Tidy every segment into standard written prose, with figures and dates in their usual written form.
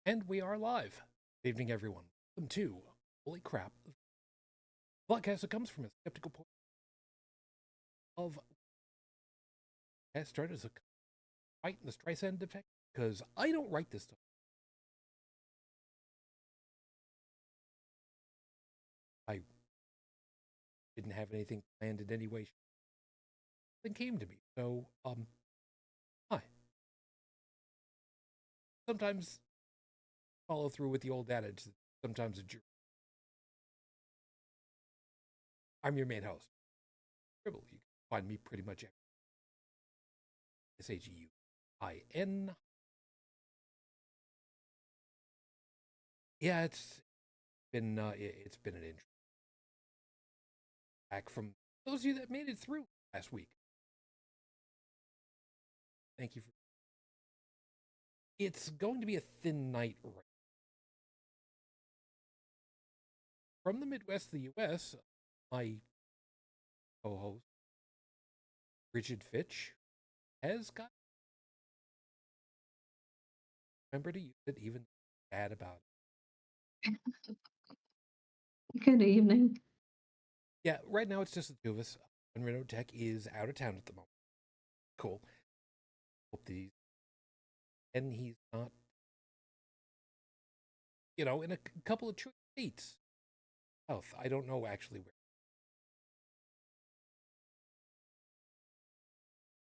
And we are live. Good evening, everyone. Welcome to Holy Crap, the podcast that comes from a skeptical point of has started as a fight in the Streisand effect because I don't write this stuff. I didn't have anything planned in any way. Then came to me. So, hi. Sometimes follow through with the old adage. Sometimes a jerk. I'm your main host. Dribble. You can find me pretty much SAGUIN. Yeah, it's been an intro back from those of you that made it through last week. Thank you for. It's going to be a thin night right from the Midwest of the U.S. My co-host Bridget Fitch has got remember to use it even bad about it. Good evening. Yeah, right now it's just the two of us. And Renault Tech is out of town at the moment. Cool. Hope these and he's not, in a couple of choice states. South. I don't know actually where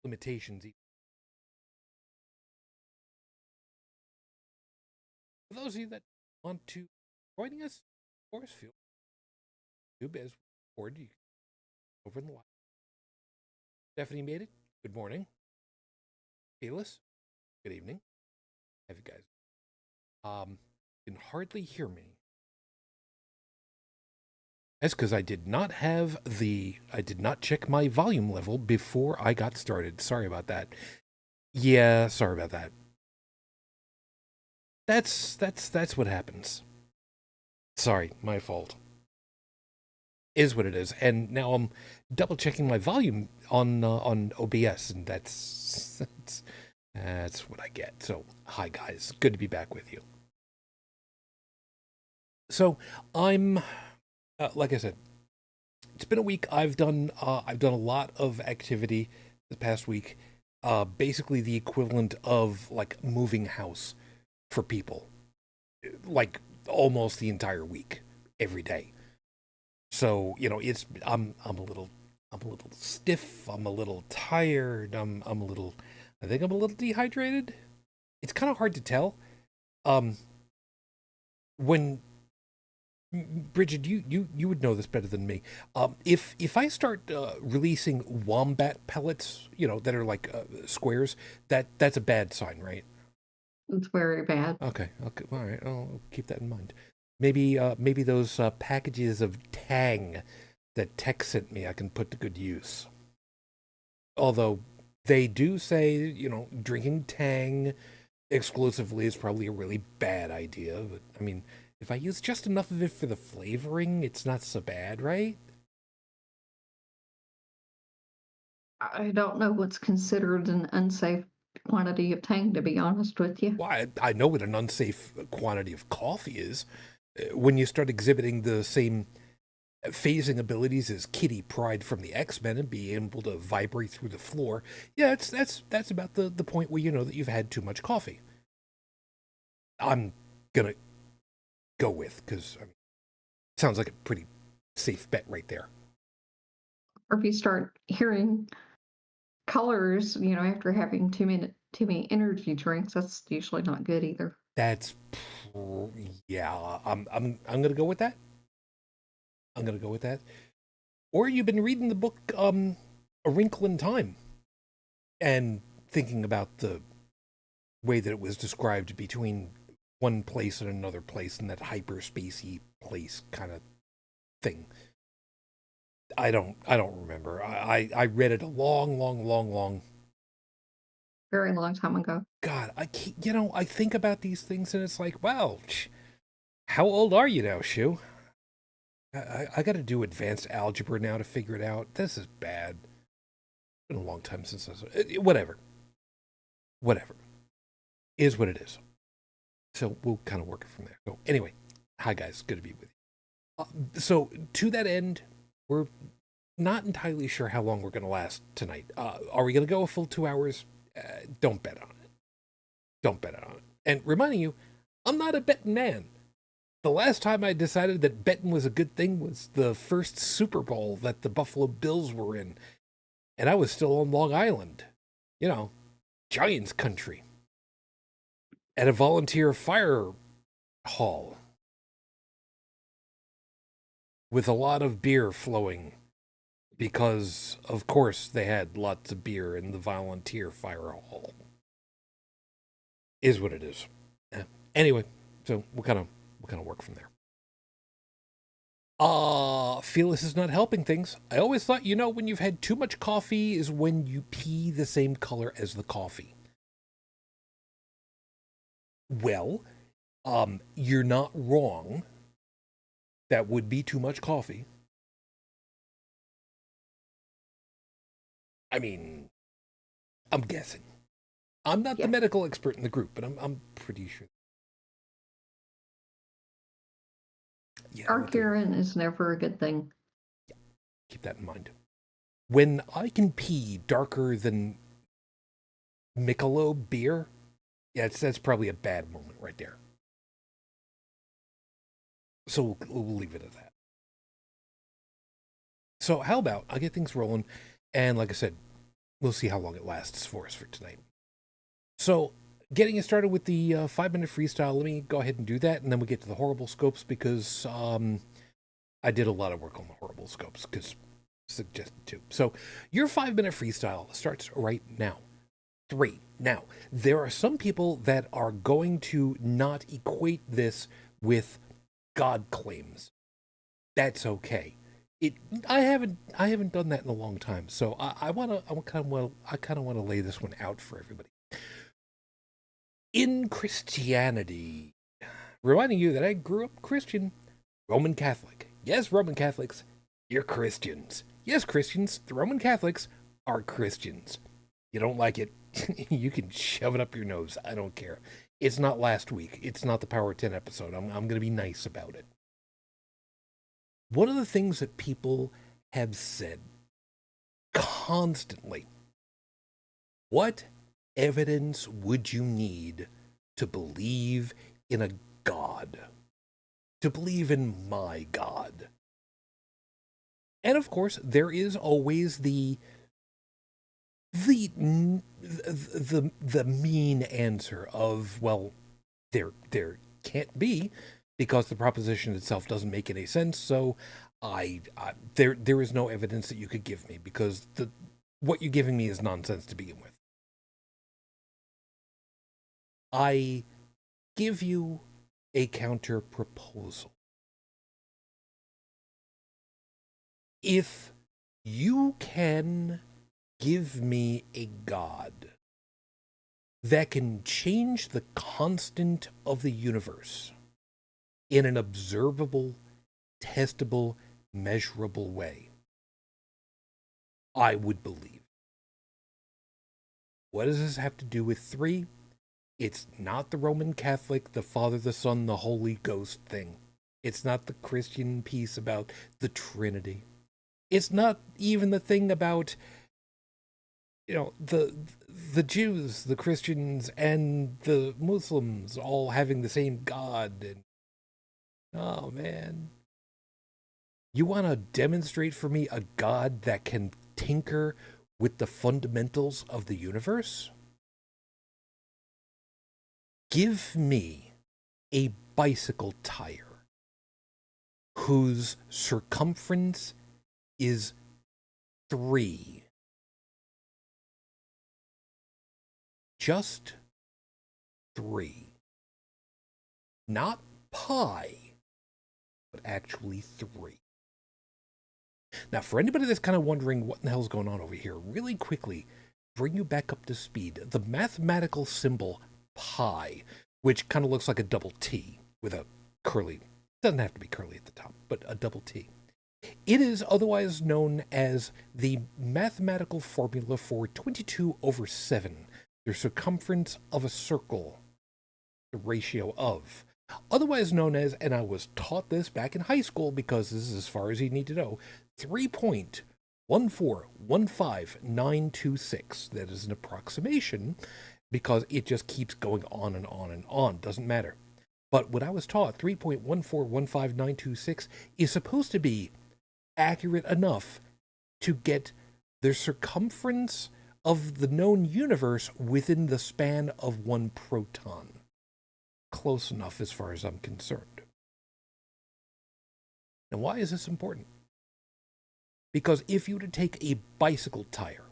limitations. For those of you that want to join us, of course, feel YouTube as recorded. You over in the live. Stephanie made it. Good morning. Fearless. Good evening. Have you guys? You can hardly hear me. That's because I did not check my volume level before I got started. Sorry about that. Yeah, sorry about that. That's what happens. Sorry, my fault. Is what it is. And now I'm double checking my volume on OBS, and that's what I get. So, hi guys, good to be back with you. So, I'm like I said, it's been a week. I've done a lot of activity the past week. Basically, the equivalent of like moving house for people, like almost the entire week, every day. So it's I'm a little stiff. I'm a little tired. I'm a little. I think I'm a little dehydrated. It's kind of hard to tell. Um, when Bridget, you would know this better than me. If I start releasing wombat pellets, that are like squares, that's a bad sign, right? It's very bad. Okay, all right. I'll keep that in mind. Maybe those packages of Tang that Tech sent me, I can put to good use. Although they do say, drinking Tang exclusively is probably a really bad idea. But I mean, if I use just enough of it for the flavoring, it's not so bad, right? I don't know what's considered an unsafe quantity of Tang, to be honest with you. Well, I know what an unsafe quantity of coffee is. When you start exhibiting the same phasing abilities as Kitty Pryde from the X-Men and being able to vibrate through the floor, yeah, that's about the point where you know that you've had too much coffee. I'm gonna go with because I mean, sounds like a pretty safe bet right there. Or if you start hearing colors, after having too many energy drinks, that's usually not good either. That's yeah. I'm gonna go with that. I'm gonna go with that. Or you've been reading the book A Wrinkle in Time and thinking about the way that it was described between one place and another place in that hyperspacey place kind of thing. I don't remember. I read it a long Very long time ago. God, I can't, I think about these things and it's like, wow, how old are you now, Shu? I got to do advanced algebra now to figure it out. This is bad. It's been a long time since whatever. Whatever. Is what it is. So we'll kind of work it from there. So anyway, hi guys, good to be with you. So to that end, we're not entirely sure how long we're going to last tonight. Are we going to go a full 2 hours? Don't bet on it. Don't bet on it. And reminding you, I'm not a betting man. The last time I decided that betting was a good thing was the first Super Bowl that the Buffalo Bills were in. And I was still on Long Island. You know, Giants country. At a volunteer fire hall. With a lot of beer flowing. Because, of course, they had lots of beer in the volunteer fire hall. Is what it is. Anyway, so we'll kind of work from there. Feel this is not helping things. I always thought, when you've had too much coffee is when you pee the same color as the coffee. Well, you're not wrong. That would be too much coffee. I mean, I'm guessing. I'm not the medical expert in the group, but I'm pretty sure. Yeah, Dark urine is never a good thing. Yeah, keep that in mind. When I can pee darker than Michelob beer, that's probably a bad moment right there. So we'll leave it at that. So how about I get things rolling, and like I said, we'll see how long it lasts for us for tonight. So getting it started with the 5-minute freestyle, let me go ahead and do that, and then we get to the horrible scopes because I did a lot of work on the horrible scopes because suggested to. So your 5-minute freestyle starts right now. 3. Now, there are some people that are going to not equate this with God claims. That's okay. I haven't done that in a long time, so I kind of want to lay this one out for everybody. In Christianity, reminding you that I grew up Christian, Roman Catholic. Yes, Roman Catholics, you're Christians. Yes, Christians, the Roman Catholics are Christians. You don't like it, you can shove it up your nose. I don't care. It's not last week. It's not the Power of 10 episode. I'm going to be nice about it. One of the things that people have said constantly, what evidence would you need to believe in a God? To believe in my God? And of course, there is always the mean answer of, well, there can't be, because the proposition itself doesn't make any sense. So there is no evidence that you could give me, because what you're giving me is nonsense to begin with. I give you a counter proposal. If you can give me a God that can change the constant of the universe in an observable, testable, measurable way, I would believe. What does this have to do with 3? It's not the Roman Catholic, the Father, the Son, the Holy Ghost thing. It's not the Christian piece about the Trinity. It's not even the thing about, the Jews, the Christians, and the Muslims all having the same God. And oh man, you want to demonstrate for me a God that can tinker with the fundamentals of the universe? Give me a bicycle tire whose circumference is 3. Just 3. Not pi, but actually 3. Now, for anybody that's kind of wondering what in the hell's going on over here, really quickly, bring you back up to speed. The mathematical symbol pi, which kind of looks like a double T with a curly, doesn't have to be curly at the top, but a double T. It is otherwise known as the mathematical formula for 22/7, the circumference of a circle. the ratio of, otherwise known as, and I was taught this back in high school because this is as far as you need to know, 3.1415926. That is an approximation because it just keeps going on and on and on. Doesn't matter. But what I was taught, 3.1415926, is supposed to be accurate enough to get the circumference of the known universe within the span of one proton. Close enough as far as I'm concerned. Now, why is this important? Because if you were to take a bicycle tire,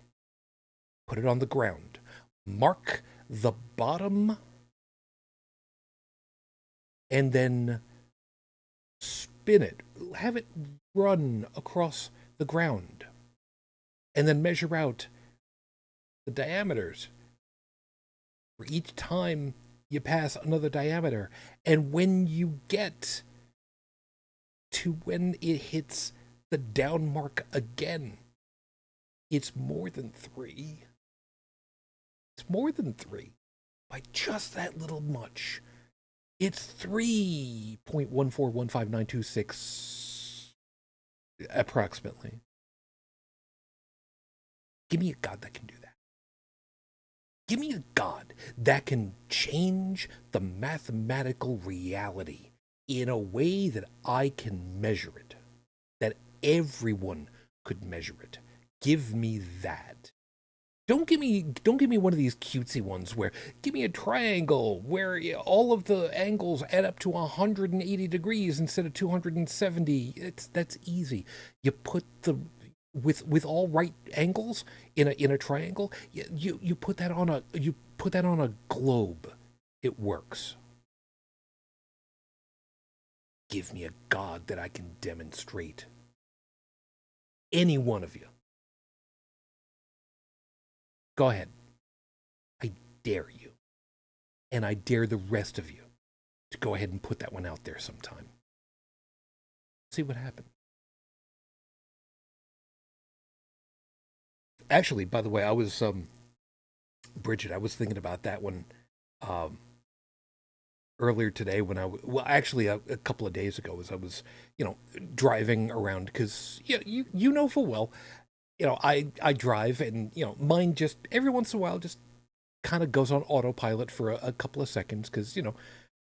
put it on the ground, mark the bottom, and then spin it, have it run across the ground, and then measure out the diameters for each time you pass another diameter. And when you get to when it hits the down mark again, it's more than 3. It's more than 3 by just that little much. It's 3.1415926 approximately. Give me a God that can do that. Give me a God that can change the mathematical reality in a way that I can measure it, that everyone could measure it. Give me that. Don't give me one of these cutesy ones where give me a triangle where all of the angles add up to 180 degrees instead of 270. That's easy. You put the with all right angles in a triangle. You put that on a globe. It works. Give me a God that I can demonstrate. Any one of you. Go ahead. I dare you. And I dare the rest of you to go ahead and put that one out there sometime. See what happens. Actually, by the way, I was, Bridget, I was thinking about that one earlier today when actually a couple of days ago as I was, driving around because, you know full well, I drive and, mine just every once in a while just kind of goes on autopilot for a couple of seconds because, all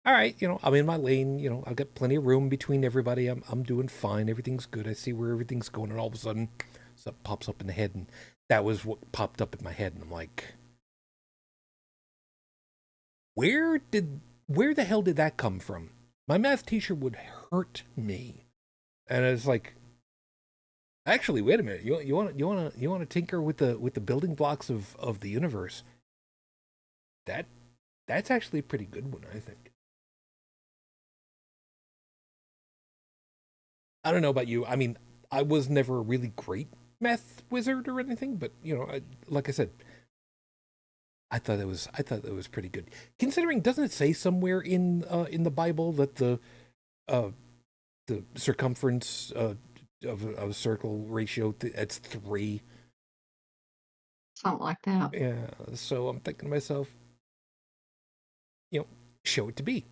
right, I'm in my lane, I've got plenty of room between everybody. I'm doing fine. Everything's good. I see where everything's going. And all of a sudden something pops up in the head. And that was what popped up in my head. And I'm like, where the hell did that come from? My math teacher would hurt me. And it's like, actually, wait a minute. You want to tinker with the building blocks of the universe? That's actually a pretty good one, I think. I don't know about you. I mean, I was never a really great math wizard or anything, but like I said, I thought it was pretty good. Considering, doesn't it say somewhere in the Bible that the circumference of a circle ratio it's 3? Something like that. Yeah. So I'm thinking to myself, show it to be.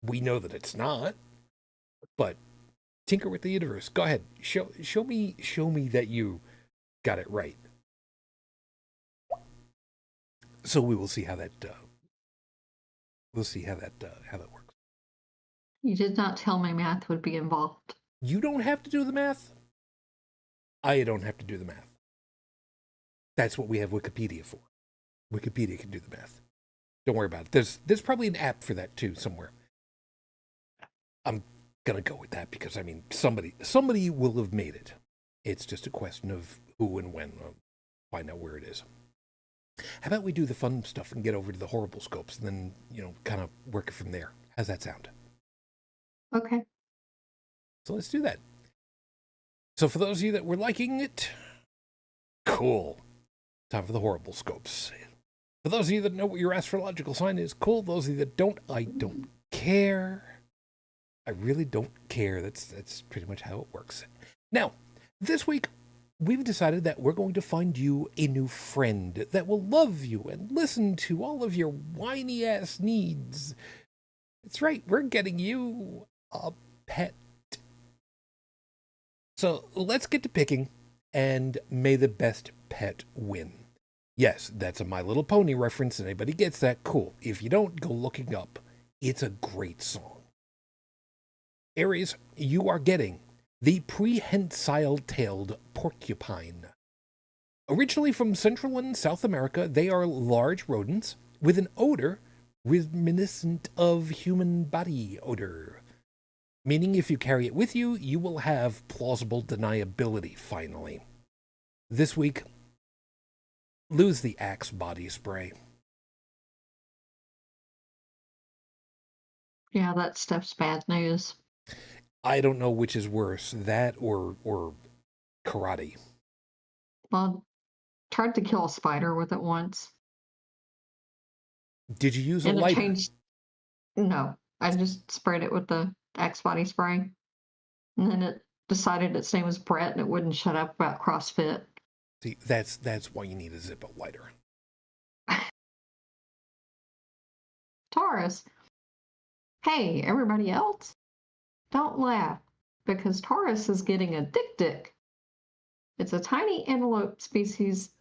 We know that it's not, but tinker with the universe. Go ahead. Show me that you got it right. So we will see how that works. You did not tell me math would be involved. You don't have to do the math. I don't have to do the math. That's what we have Wikipedia for. Wikipedia can do the math. Don't worry about it. There's probably an app for that too somewhere. I'm gonna go with that because I mean somebody will have made it. It's just a question of who and when. Find out where it is. How about we do the fun stuff and get over to the horrible scopes and then kind of work it from there? How's that sound? Okay. So let's do that. So for those of you that were liking it, cool. Time for the horrible scopes. For those of you that know what your astrological sign is, cool. Those of you that don't, I don't care. I really don't care. That's pretty much how it works. Now, this week, we've decided that we're going to find you a new friend that will love you and listen to all of your whiny-ass needs That's right, we're getting you a pet. So let's get to picking, and may the best pet win. Yes, that's a My Little Pony reference. Anybody gets that? Cool. If you don't, go looking up. It's a great song. Aries, you are getting the prehensile-tailed porcupine. Originally from Central and South America, they are large rodents with an odor reminiscent of human body odor. Meaning if you carry it with you, you will have plausible deniability, finally. This week, lose the Axe body spray. Yeah, that stuff's bad news. I don't know which is worse, that or karate. Well, tried to kill a spider with it once, Did you use a and it lighter? changed. No, I just sprayed it with the Axe body spray, and then it decided its name was Brett, and it wouldn't shut up about CrossFit. See, that's why you need a Zippo lighter. Taurus. Hey, everybody else, don't laugh, because Taurus is getting a dick. It's a tiny antelope species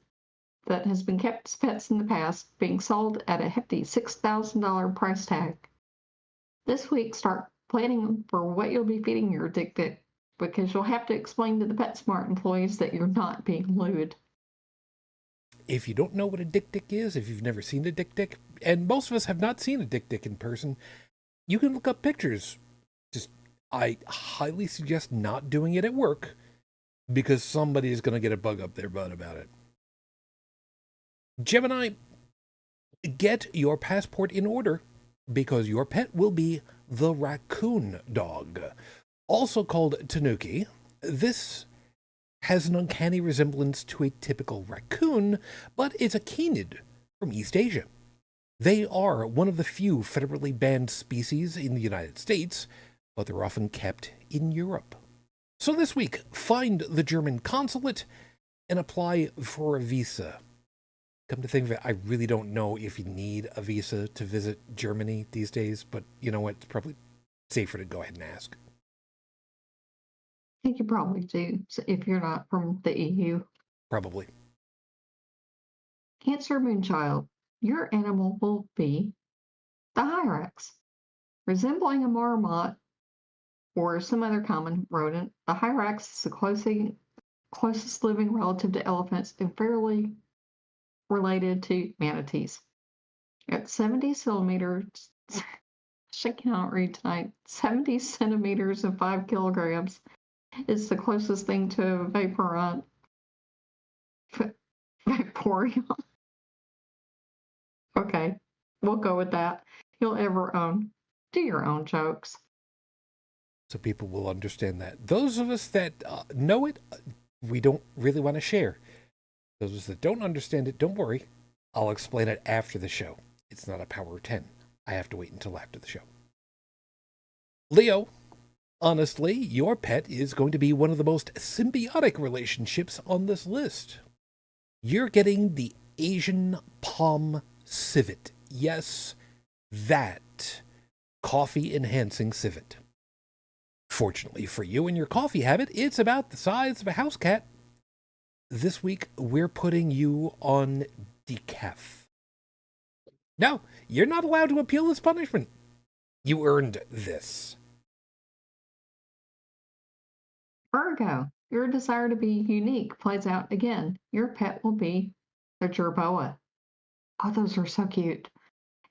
that has been kept as pets in the past, being sold at a hefty $6,000 price tag. This week, start planning for what you'll be feeding your dick, because you'll have to explain to the PetSmart employees that you're not being lewd. If you don't know what a dick is, if you've never seen a dick, and most of us have not seen a dick in person, you can look up pictures. Just, I highly suggest not doing it at work, because somebody is going to get a bug up their butt about it. Gemini, get your passport in order, because your pet will be the raccoon dog, also called tanuki. This has an uncanny resemblance to a typical raccoon, but it's a canid from East Asia. They are one of the few federally banned species in the United States, but they're often kept in Europe. So this week, find the German consulate and apply for a visa. Come to think of it, I really don't know if you need a visa to visit Germany these days, but you know what? It's probably safer to go ahead and ask. I think you probably do if you're not from the EU. Probably. Cancer Moonchild, your animal will be the Hyrax. Resembling a marmot or some other common rodent, the Hyrax is the closest living relative to elephants and fairly related to manatees. At 70 centimeters, I cannot read tonight, 70 centimeters and 5 kilograms is the closest thing to a Vaporeon. Okay, we'll go with that. You'll ever own. Do your own jokes. So people will understand that. Those of us that know it, we don't really want to share. Those of us that don't understand it, don't worry. I'll explain it after the show. It's not a power of 10. I have to wait until after the show. Leo, honestly, your pet is going to be one of the most symbiotic relationships on this list. You're getting the Asian palm civet. Yes, that coffee-enhancing civet. Fortunately for you and your coffee habit, it's about the size of a house cat. This week, we're putting you on decaf. No, you're not allowed to appeal this punishment. You earned this. Virgo, your desire to be unique plays out again. Your pet will be a jerboa. Oh, those are so cute.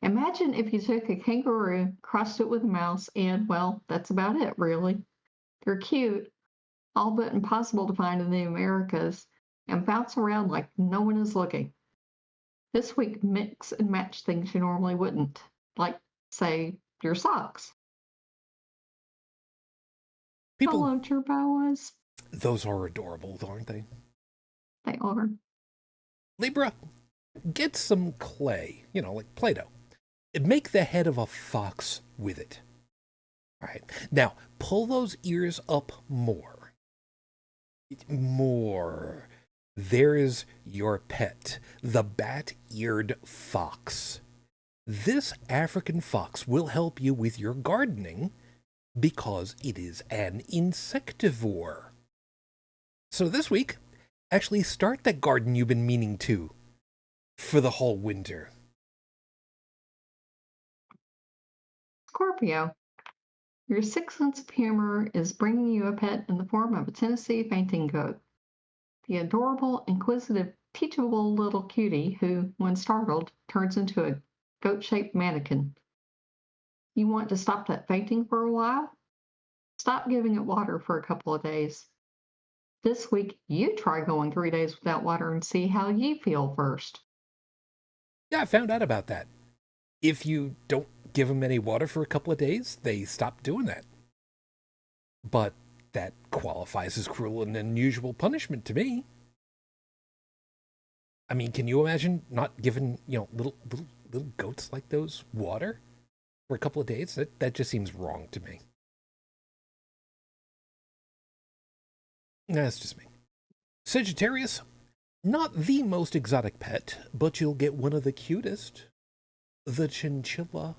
Imagine if you took a kangaroo, crossed it with a mouse, and, well, that's about it, really. They're cute, all but impossible to find in the Americas, and bounce around like no one is looking. This week, mix and match things you normally wouldn't, like, say, your socks. People, Hello, jerboas. those are adorable, aren't they? They are. Libra, get some clay, like Play-Doh. Make the head of a fox with it. All right. Now, pull those ears up more. More. There is your pet, the bat-eared fox. This African fox will help you with your gardening because it is an insectivore. So this week, actually start that garden you've been meaning to for the whole winter. Scorpio, your sixth sense of humor is bringing you a pet in the form of a Tennessee fainting goat. The adorable, inquisitive, teachable little cutie who, when startled, turns into a goat-shaped mannequin. You want to stop that fainting for a while? Stop giving it water for a couple of days. This week, you try going 3 days without water and see how you feel first. Yeah, I found out about that. If you don't give them any water for a couple of days, they stop doing that. But that qualifies as cruel and unusual punishment to me. I mean, can you imagine not giving, little goats like those water for a couple of days? That just seems wrong to me. That's just me. Sagittarius, not the most exotic pet, but you'll get one of the cutest. The chinchilla.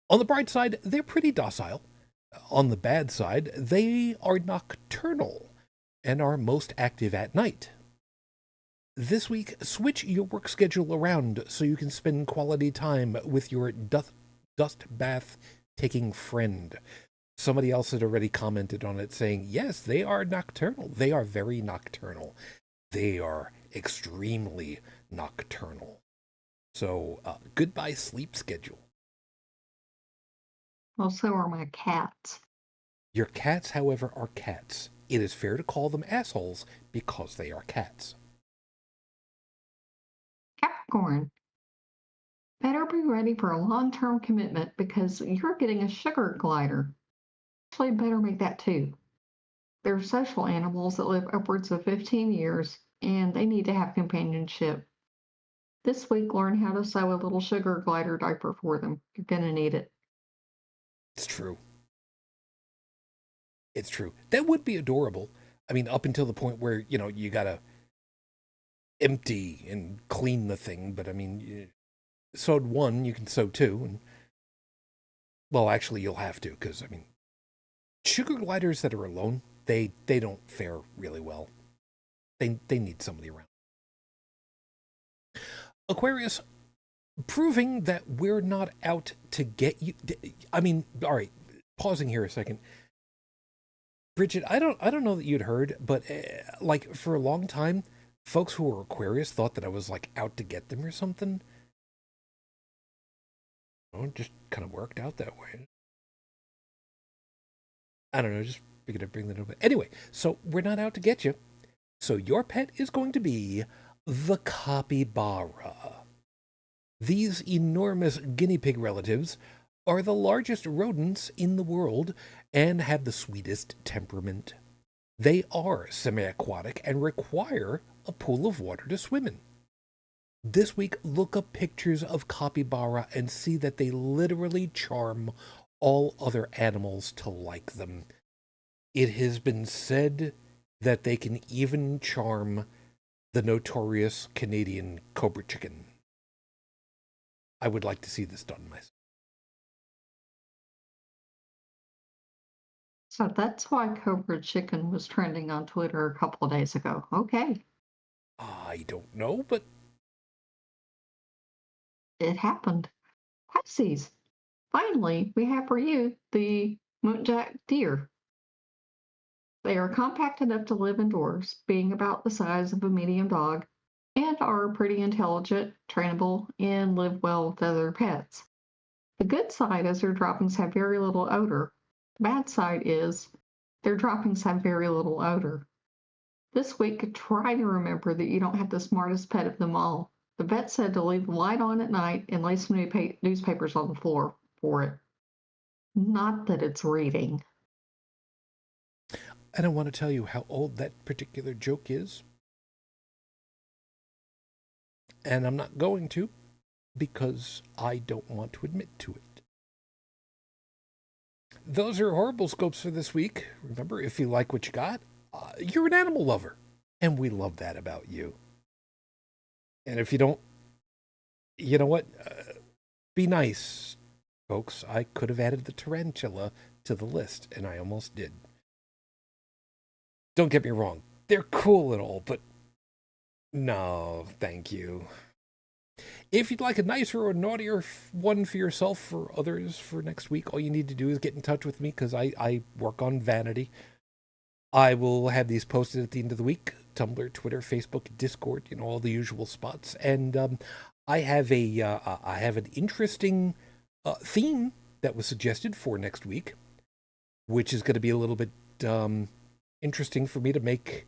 On the bright side, they're pretty docile. On the bad side, they are nocturnal and are most active at night. This week, switch your work schedule around so you can spend quality time with your dust bath taking friend. Somebody else had already commented on it saying, yes, they are nocturnal. They are very nocturnal. They are extremely nocturnal. So, goodbye sleep schedule. Well, so are my cats. Your cats, however, are cats. It is fair to call them assholes because they are cats. Capricorn, better be ready for a long-term commitment because you're getting a sugar glider. Actually, better make that too. They're social animals that live upwards of 15 years, and they need to have companionship. This week, learn how to sew a little sugar glider diaper for them. You're going to need it. It's true. It's true. That would be adorable. I mean, up until the point where, you gotta empty and clean the thing. But I mean, you sewed one, you can sew two. And, well, actually, you'll have to because, I mean, sugar gliders that are alone, they don't fare really well. They need somebody around. Aquarius, proving that we're not out to get you. I mean, all right, pausing here a second. Bridget, I don't know that you'd heard, but like for a long time, folks who were Aquarius thought that I was like out to get them or something. Oh, it just kind of worked out that way. I don't know, just figured I'd bring that up. Anyway, so we're not out to get you. So your pet is going to be the capybara. These enormous guinea pig relatives are the largest rodents in the world and have the sweetest temperament. They are semi-aquatic and require a pool of water to swim in. This week, look up pictures of capybara and see that they literally charm all other animals to like them. It has been said that they can even charm the notorious Canadian cobra chicken. I would like to see this done myself. So that's why Cobra Chicken was trending on Twitter a couple of days ago. Okay. I don't know, but It happened. Pisces, finally, we have for you the muntjac deer. They are compact enough to live indoors, being about the size of a medium dog, and are pretty intelligent, trainable, and live well with other pets. The good side is their droppings have very little odor. The bad side is their droppings have very little odor. This week, try to remember that you don't have the smartest pet of them all. The vet said to leave the light on at night and lay some newspapers on the floor for it. Not that it's reading. I don't want to tell you how old that particular joke is. And I'm not going to because I don't want to admit to it. Those are horrible scopes for this week. Remember, if you like what you got, you're an animal lover. And we love that about you. And if you don't, you know what? be nice, folks. I could have added the tarantula to the list, and I almost did. Don't get me wrong. They're cool and all, but no, thank you. If you'd like a nicer or naughtier one for yourself or others for next week, all you need to do is get in touch with me because I work on vanity. I will have these posted at the end of the week. Tumblr, Twitter, Facebook, Discord, all the usual spots. And I have an interesting theme that was suggested for next week, which is going to be a little bit interesting for me to make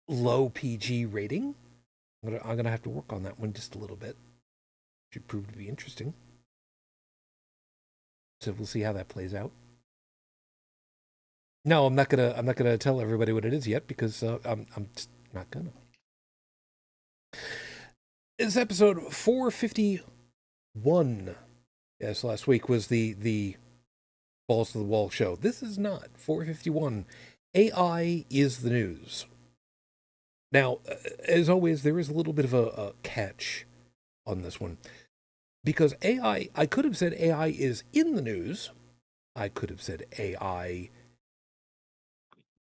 low PG rating. I'm gonna have to work on that one just a little bit. Should prove to be interesting. So we'll see how that plays out. No, I'm not gonna tell everybody what it is yet because I'm just not gonna. It's episode 451. Yes, last week was the Balls to the Wall show. This is not 451. AI is the news. Now, as always, there is a little bit of a catch on this one. Because AI, I could have said AI is in the news. I could have said AI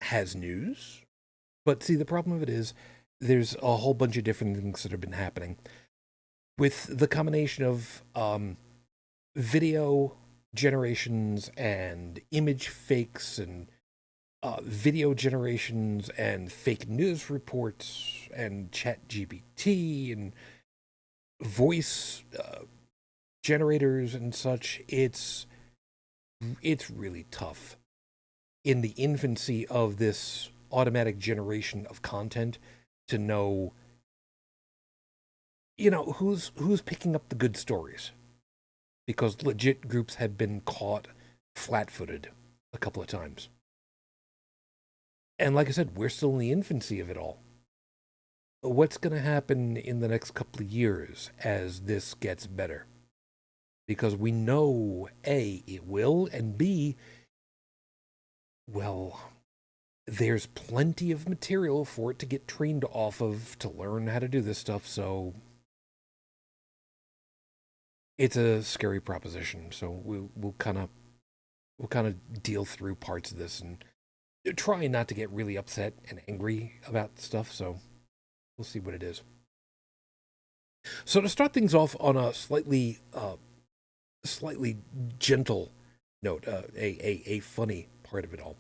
has news. But see, the problem of it is there's a whole bunch of different things that have been happening. With the combination of video generations and image fakes and video generations and fake news reports and ChatGPT and voice generators and such, it's really tough in the infancy of this automatic generation of content to know, who's picking up the good stories, because legit groups have been caught flat-footed a couple of times. And like I said, we're still in the infancy of it all. What's going to happen in the next couple of years as this gets better? Because we know, A, it will, and B, well, there's plenty of material for it to get trained off of to learn how to do this stuff, so it's a scary proposition. So we'll kind of deal through parts of this and try not to get really upset and angry about stuff, so we'll see what it is. So to start things off on a slightly gentle note, a funny part of it all.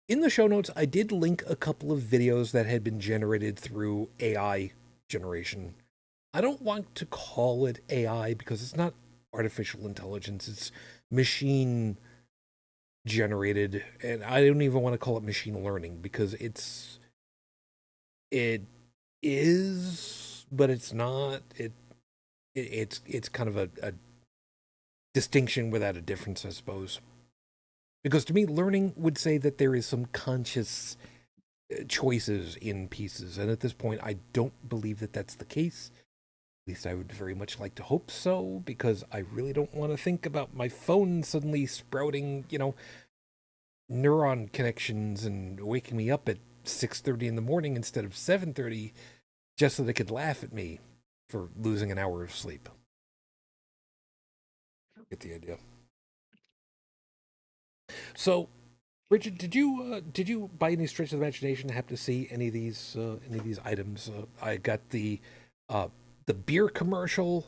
In the show notes, I did link a couple of videos that had been generated through AI generation. I don't want to call it AI because it's not artificial intelligence, it's machine generated, and I don't even want to call it machine learning because it is, but it's not. It's kind of a distinction without a difference, I suppose. Because to me, learning would say that there is some conscious choices in pieces, and at this point, I don't believe that that's the case. At least I would very much like to hope so, because I really don't want to think about my phone suddenly sprouting, neuron connections and waking me up at 6:30 in the morning instead of 7:30 just so they could laugh at me for losing an hour of sleep. Get the idea. So, Richard, did you by any stretch of the imagination happen to see any of these items? I got the beer commercial,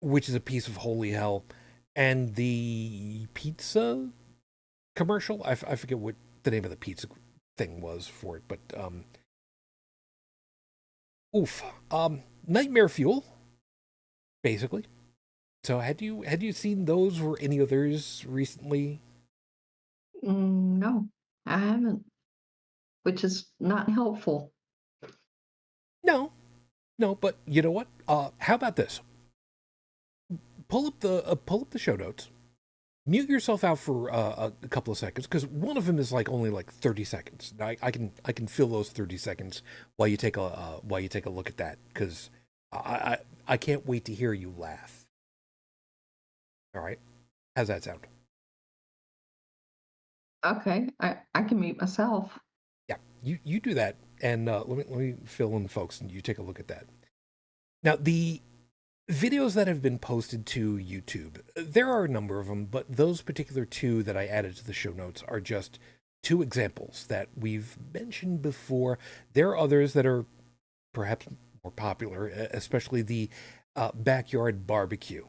which is a piece of holy hell, and the pizza commercial. I forget what the name of the pizza thing was for it, but nightmare fuel, basically. So had you seen those or any others recently? No, I haven't, which is not helpful. No, but you know what? How about this? Pull up the show notes. Mute yourself out for a couple of seconds because one of them is only 30 seconds. I can fill those 30 seconds while you take a look at that because I can't wait to hear you laugh. All right, how's that sound? Okay, I can mute myself. Yeah, you do that, and let me fill in, folks, and you take a look at that. Now videos that have been posted to YouTube. There are a number of them, but those particular two that I added to the show notes are just two examples that we've mentioned before. There are others that are perhaps more popular, especially the backyard barbecue.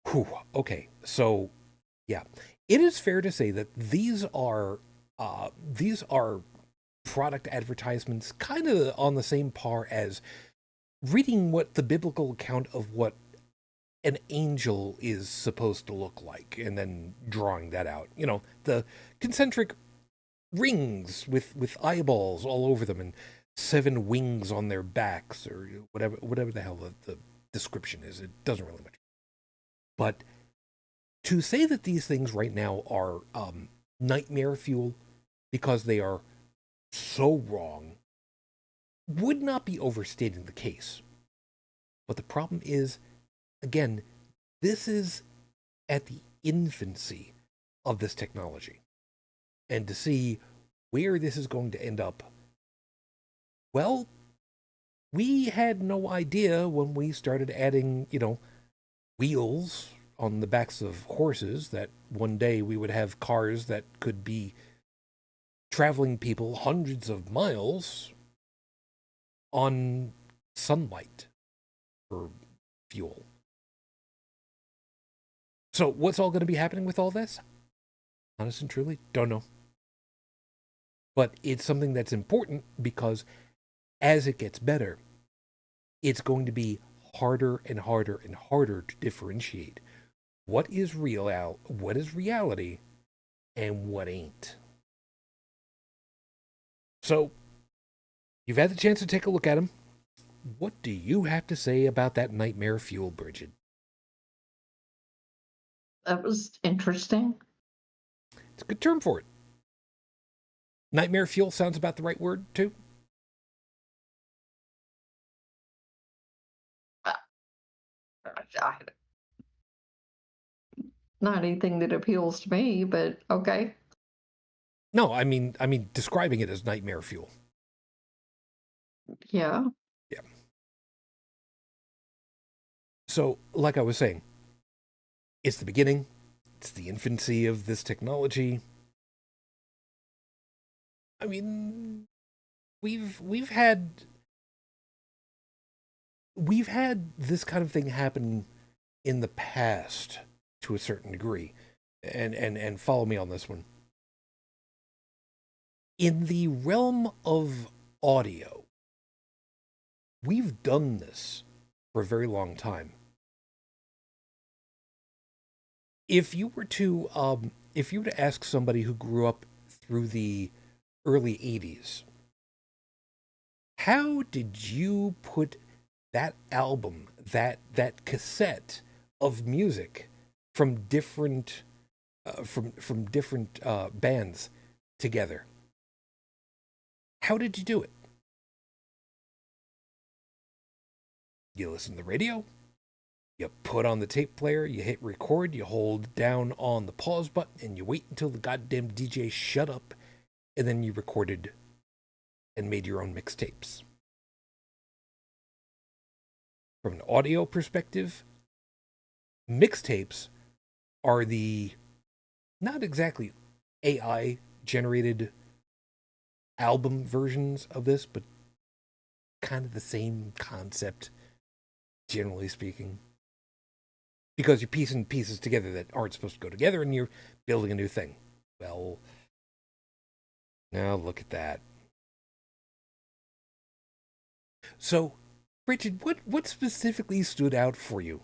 Whew, okay, so yeah, it is fair to say that these are product advertisements, kind of on the same par as reading what the biblical account of what an angel is supposed to look like and then drawing that out. You know, the concentric rings with eyeballs all over them and seven wings on their backs or whatever the hell the description is. It doesn't really matter. But to say that these things right now are nightmare fuel because they are so wrong would not be overstating the case. But the problem is, again, this is at the infancy of this technology. And to see where this is going to end up, well, we had no idea when we started adding, wheels on the backs of horses that one day we would have cars that could be traveling people hundreds of miles on sunlight for fuel. So what's all going to be happening with all this? Honest and truly, don't know. But it's something that's important because as it gets better, it's going to be harder and harder and harder to differentiate what is real, what is reality, and what ain't. So, you've had the chance to take a look at them. What do you have to say about that nightmare fuel, Bridget? That was interesting. It's a good term for it. Nightmare fuel sounds about the right word, too. Not anything that appeals to me, but okay. No, I mean describing it as nightmare fuel. Yeah. Yeah. So, like I was saying, it's the beginning. It's the infancy of this technology. I mean, we've had this kind of thing happen in the past to a certain degree. And follow me on this one. In the realm of audio, we've done this for a very long time. If you were to ask somebody who grew up through the early 80s, how did you put that album, that cassette of music from different bands together? How did you do it? You listen to the radio, you put on the tape player, you hit record, you hold down on the pause button, and you wait until the goddamn DJ shut up, and then you recorded and made your own mixtapes. From an audio perspective, mixtapes are the not exactly AI generated album versions of this, but kind of the same concept, generally speaking. Because you're piecing pieces together that aren't supposed to go together and you're building a new thing. Well, now look at that. So, Bridget, what specifically stood out for you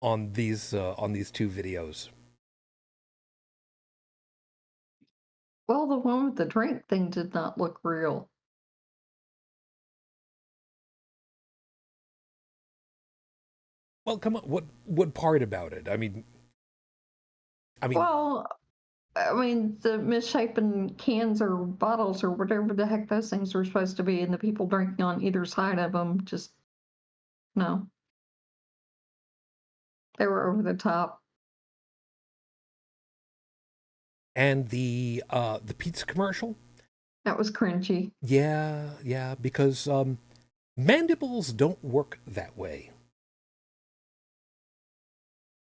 on these two videos? Well, the one with the drink thing did not look real. Well, come on, what part about it? I mean, Well, I mean, the misshapen cans or bottles or whatever the heck those things were supposed to be, and the people drinking on either side of them just, no, they were over the top. and the pizza commercial. That was cringy. Yeah, because mandibles don't work that way.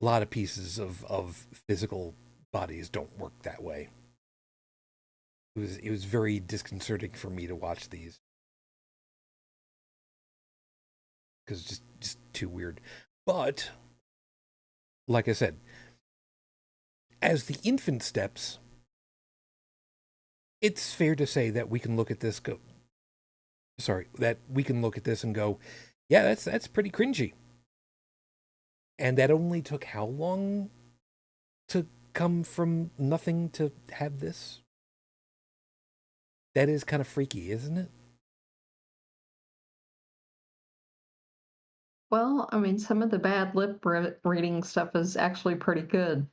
A lot of pieces of physical bodies don't work that way. It was very disconcerting for me to watch these because just too weird. But like I said, as the infant steps, it's fair to say that we can look at this go. Sorry, that we can look at this and go, yeah, that's pretty cringy. And that only took how long to come from nothing to have this? That is kind of freaky, isn't it? Well, I mean, some of the bad lip reading stuff is actually pretty good.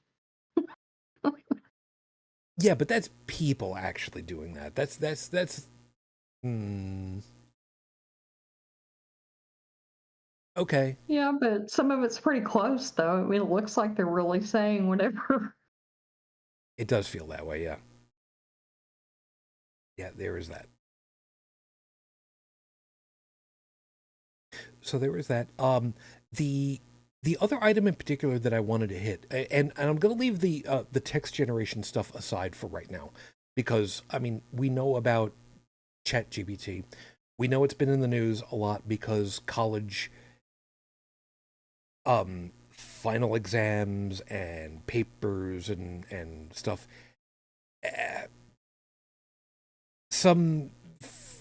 Yeah, but that's people actually doing that. That's. Hmm. Okay, Yeah, but some of it's pretty close, though. I mean, it looks like they're really saying whatever. it does feel that way. Yeah, yeah. There is that. So there is that. The the other item in particular that I wanted to hit, and I'm going to leave the text generation stuff aside for right now, because I mean we know about ChatGPT. We know it's been in the news a lot because college final exams and papers and stuff. Uh, some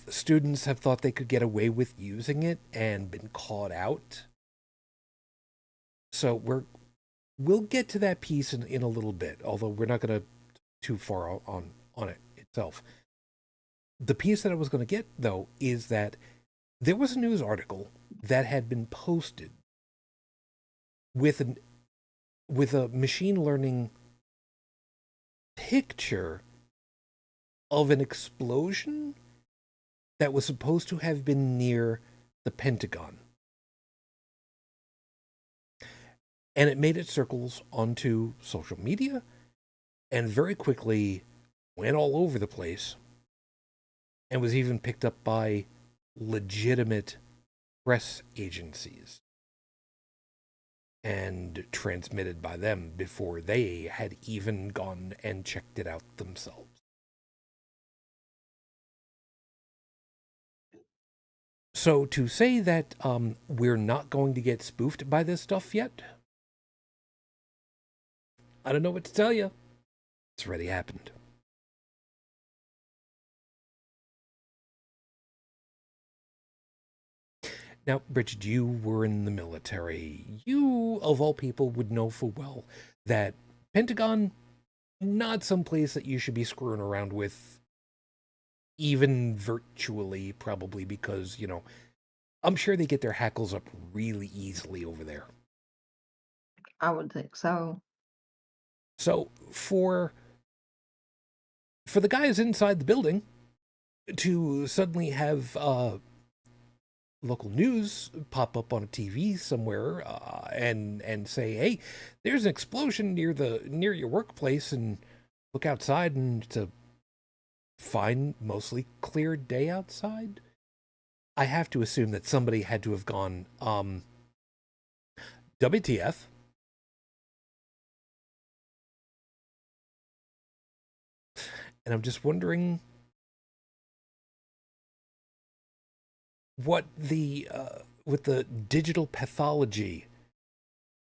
students have thought they could get away with using it and been caught out. So we'll get to that piece in a little bit, although we're not going to too far on it itself. The piece that I was going to get though is that there was a news article that had been posted with an with a machine learning picture of an explosion that was supposed to have been near the Pentagon. And it made its circles onto social media and very quickly went all over the place and was even picked up by legitimate press agencies and transmitted by them before they had even gone and checked it out themselves. So to say that we're not going to get spoofed by this stuff yet, I don't know what to tell you. It's already happened. Now, Bridget, you were in the military. You, of all people, would know full well that Pentagon, not some place that you should be screwing around with, even virtually, probably because, I'm sure they get their hackles up really easily over there. I would think so. So for the guys inside the building to suddenly have local news pop up on a TV somewhere and say, "Hey, there's an explosion near your workplace," and look outside and it's a fine, mostly clear day outside. I have to assume that somebody had to have gone, WTF? And I'm just wondering what the digital pathology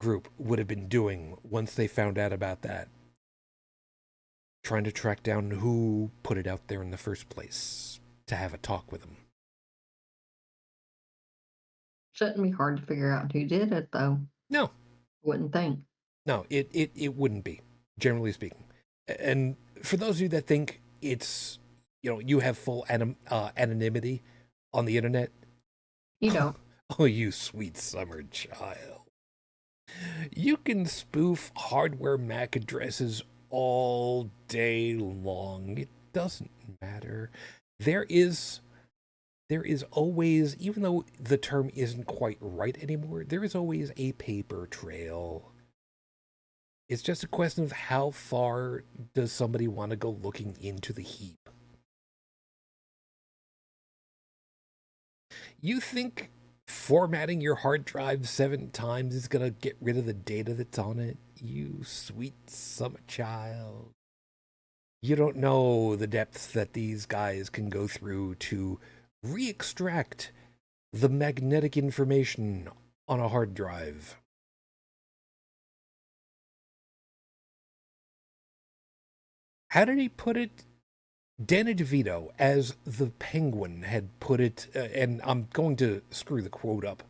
group would have been doing once they found out about that. Trying to track down who put it out there in the first place to have a talk with them. Shouldn't be hard to figure out who did it, though. No, Wouldn't think. no, it wouldn't be, generally speaking. And for those of you that think it's, you have full anonymity on the internet, You don't. oh, you sweet summer child. You can spoof hardware MAC addresses all day long. It doesn't matter. There is always, even though the term isn't quite right anymore, there is always a paper trail. It's just a question of how far does somebody want to go looking into the heap. You think Formatting your hard drive 7 times is going to get rid of the data that's on it. You sweet summer child. You don't know the depths that these guys can go through to re-extract the magnetic information on a hard drive. How did he put it? Danny DeVito, as the Penguin, had put it, and I'm going to screw the quote up.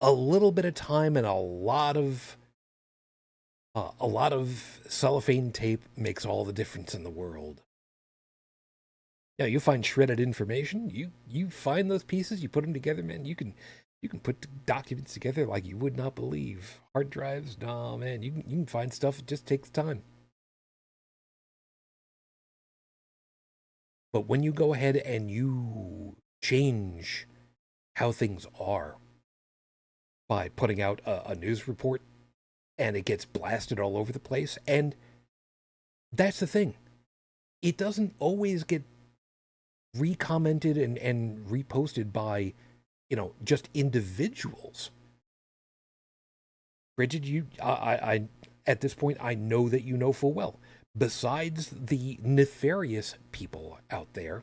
A little bit of time and a lot of cellophane tape makes all the difference in the world. Yeah, you find shredded information. You find those pieces, you put them together, man. You can put documents together like you would not believe. Hard drives, nah, man. You can find stuff. It just takes time. But when you go ahead and you change how things are by putting out a news report and it gets blasted all over the place, and that's the thing. It doesn't always get recommented and reposted by, just individuals. Bridget, I at this point, I know that you know full well. Besides the nefarious people out there,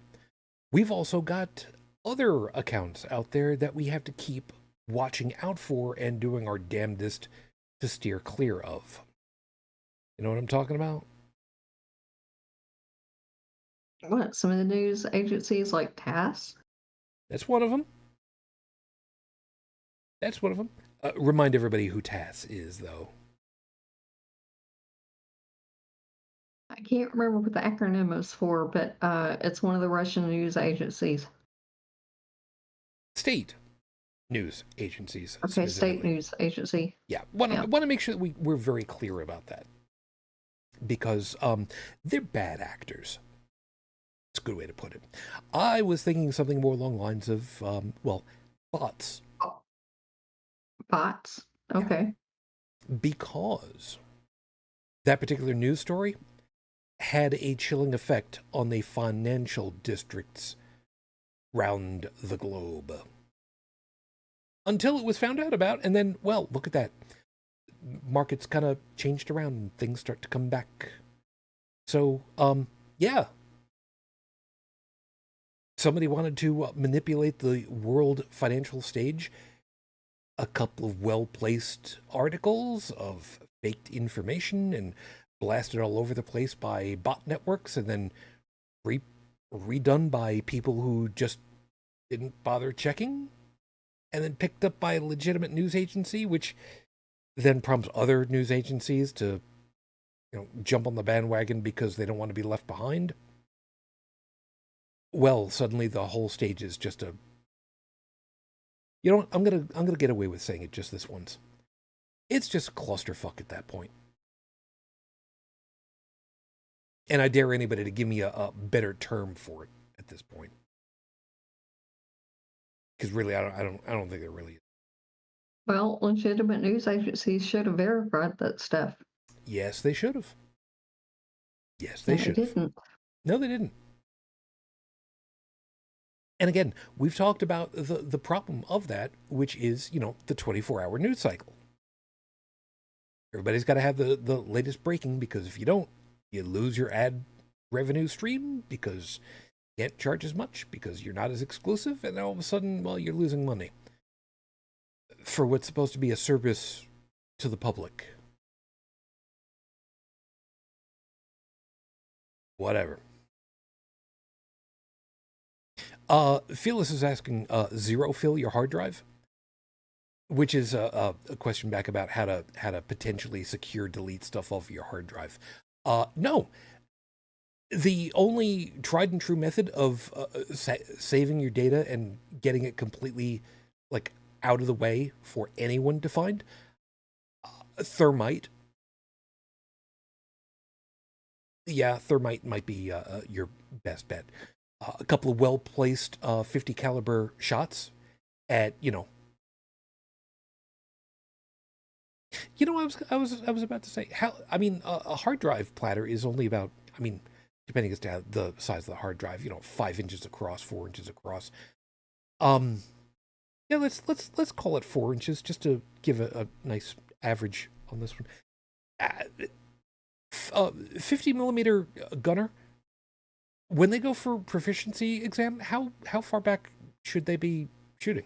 we've also got other accounts out there that we have to keep watching out for and doing our damnedest to steer clear of. You know what I'm talking about? What, some of the news agencies like TASS? That's one of them. That's one of them. Remind everybody who TASS is, though. I can't remember what the acronym is for, but it's one of the Russian news agencies. State news agencies. Okay, state news agency. Yeah, want to make sure that we're very clear about that, because they're bad actors. It's a good way to put it. I was thinking something more along the lines of, bots. Oh, bots. Okay. Yeah. Because that particular news story had a chilling effect on the financial districts round the globe. Until it was found out about, and then, well, look at that. Markets kind of changed around and things start to come back. So, yeah. Somebody wanted to manipulate the world financial stage. A couple of well-placed articles of faked information and blasted all over the place by bot networks, and then redone by people who just didn't bother checking, and then picked up by a legitimate news agency, which then prompts other news agencies to, jump on the bandwagon because they don't want to be left behind. Well, suddenly the whole stage is just a... You know what? I'm gonna get away with saying it just this once. It's just a clusterfuck at that point. And I dare anybody to give me a better term for it at this point. Because really, I don't think there really is. Well, legitimate news agencies should have verified that stuff. Yes, they should have. Yes, they should have. They didn't. No, they didn't. And again, we've talked about the problem of that, which is, the 24-hour news cycle. Everybody's got to have the latest breaking, because if you don't, you lose your ad revenue stream because you can't charge as much because you're not as exclusive, and all of a sudden, well, you're losing money for what's supposed to be a service to the public. Whatever. Phyllis is asking, zero fill your hard drive? Which is a question back about how to potentially secure delete stuff off your hard drive. No. The only tried and true method of saving your data and getting it completely, out of the way for anyone to find, thermite. Yeah, thermite might be your best bet. A couple of well-placed 50 caliber shots at, I was about to say, a hard drive platter is only about, depending as to the size of the hard drive, 5 inches across, 4 inches across. Yeah, let's call it 4 inches just to give a nice average on this one. 50 millimeter gunner. When they go for proficiency exam, how far back should they be shooting?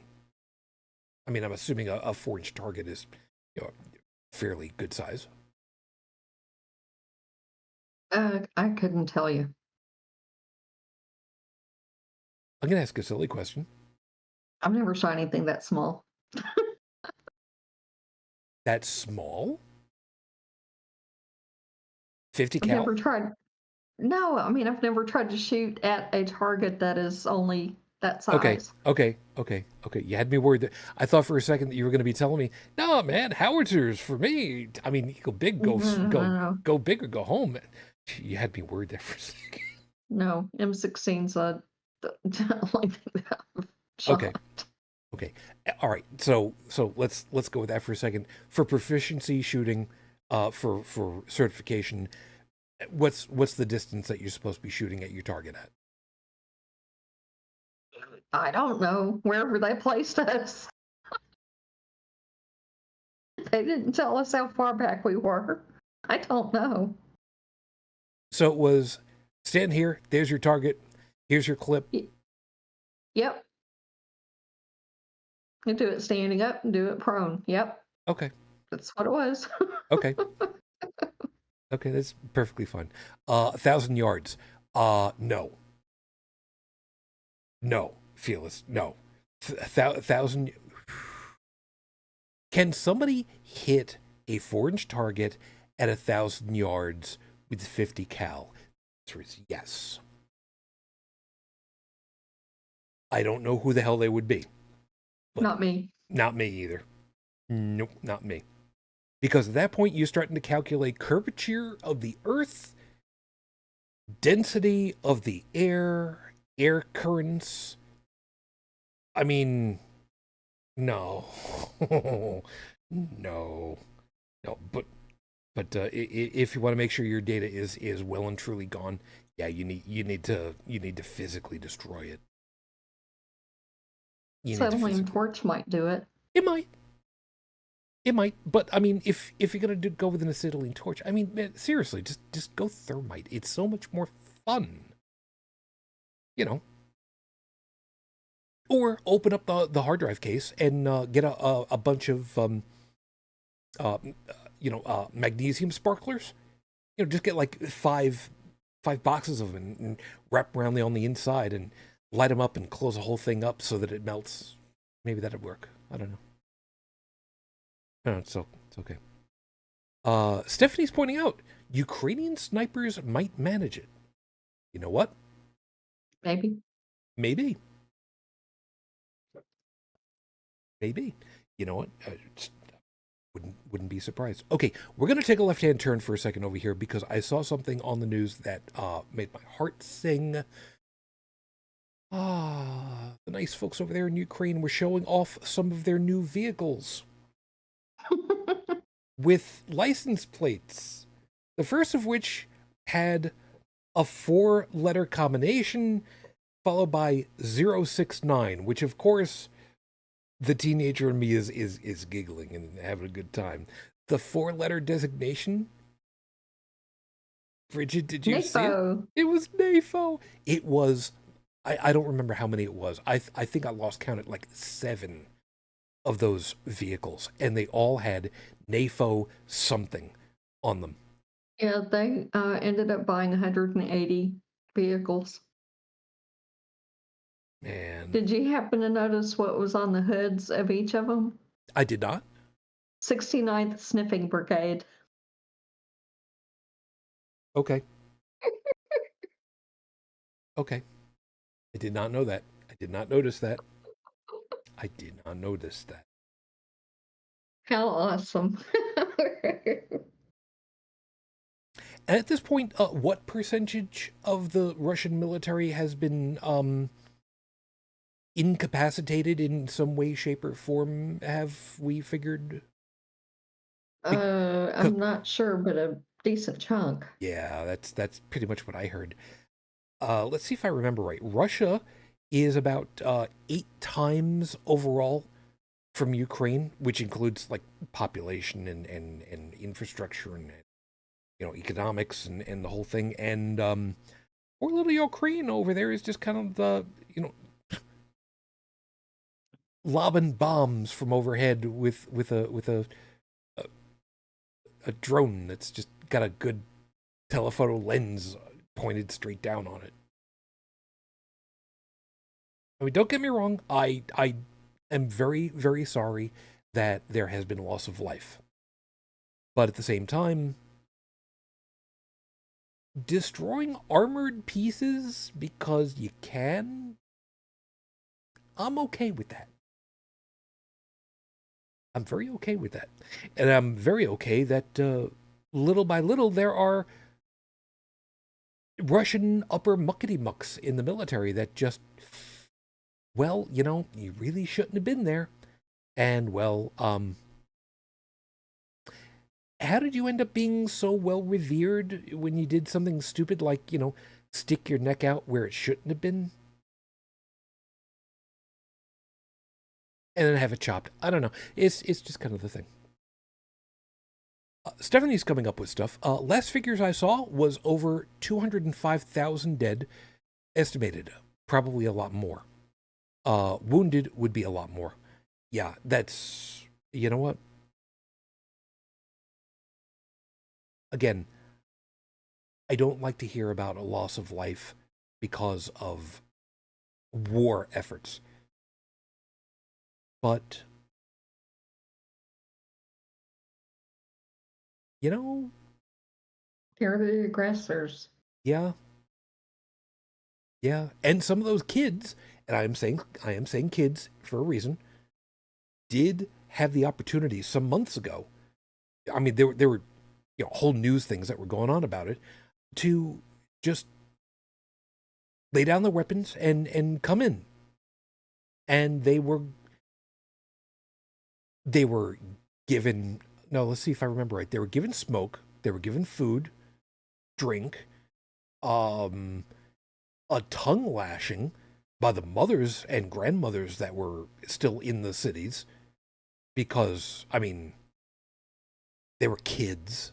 I mean, I'm assuming a 4 inch target is, fairly good size. I couldn't tell you. I'm gonna ask a silly question. I've never shot anything that small. That's small. 50 I've cal. never tried. No, I mean, I've never tried to shoot at a target that is only that Okay, size. okay. You had me worried. I thought for a second that you were going to be telling me, "No, man, howitzers for me. I mean, you go big, No, no, no, go big or go home." You had me worried there for a second. no. M16's the only thing that I've Okay, shot. okay, all right. So let's go with that for a second. For proficiency shooting, for certification, what's the distance that you're supposed to be shooting at your target at? I don't know. Wherever they placed us, they didn't tell us how far back we were. I don't know. So it was stand here. There's your target. Here's your clip. Yep. You do it standing up and do it prone. Yep. Okay. That's what it was. Okay. Okay, that's perfectly fine. 1,000 yards. No. No, Fearless. No. 1,000. Can somebody hit a 4 inch target at 1,000 yards with 50 cal? The answer is yes. I don't know who the hell they would be. Not me. Not me either. Nope, not me. Because at that point, you're starting to calculate curvature of the Earth, density of the air currents. I mean, no, no, no. But if you want to make sure your data is well and truly gone, yeah, you need to physically destroy it. Acetylene torch might do it. It might. It might, but I mean, if you're gonna go with an acetylene torch, I mean, man, seriously, just go thermite. It's so much more fun, you know. Or open up the hard drive case and get a bunch of magnesium sparklers. Just get like five boxes of them and wrap around on the inside and light them up and close the whole thing up so that it melts. Maybe that'd work. I don't know. No, it's okay. Stephanie's pointing out Ukrainian snipers might manage it. You know what? Maybe. Maybe. You know what? Wouldn't be surprised. Okay, we're gonna take a left-hand turn for a second over here because I saw something on the news that made my heart sing. The nice folks over there in Ukraine were showing off some of their new vehicles with license plates. The first of which had a 4-letter combination followed by 069, which of course the teenager in me is giggling and having a good time. The 4-letter designation. Bridget, did you see it? It was NAFO. It was, I don't remember how many it was. I think I lost count at like 7 of those vehicles, and they all had NAFO something on them. Yeah, they ended up buying 180 vehicles. Man. Did you happen to notice what was on the hoods of each of them? I did not. 69th Sniffing Brigade. Okay. Okay. I did not know that. I did not notice that. I did not notice that. How awesome. And at this point, what percentage of the Russian military has been incapacitated in some way, shape, or form, have we figured? I'm not sure, but a decent chunk. Yeah, that's pretty much what I heard. Let's see if I remember right. Russia is about 8 times overall from Ukraine, which includes like population and infrastructure and economics and the whole thing. And poor little Ukraine over there is just kind of the lobbing bombs from overhead with a drone that's just got a good telephoto lens pointed straight down on it. I mean, don't get me wrong. I am very, very sorry that there has been loss of life. But at the same time, destroying armored pieces because you can, I'm okay with that. I'm very okay with that. And I'm very okay that little by little there are Russian upper muckety mucks in the military that just, well, you really shouldn't have been there. And, well, how did you end up being so well revered when you did something stupid like, stick your neck out where it shouldn't have been? And then have it chopped. I don't know. It's just kind of the thing. Stephanie's coming up with stuff. Last figures I saw was over 205,000 dead, estimated. Probably a lot more. Wounded would be a lot more. Yeah, that's, you know what? Again, I don't like to hear about a loss of life because of war efforts. But, They're the aggressors. yeah. Yeah. And some of those kids, and I am saying kids for a reason, did have the opportunity some months ago. I mean, there were whole news things that were going on about it, to just lay down their weapons and come in. And they were given, no, let's see if I remember right. They were given smoke, they were given food, drink, a tongue lashing by the mothers and grandmothers that were still in the cities, because, I mean, they were kids,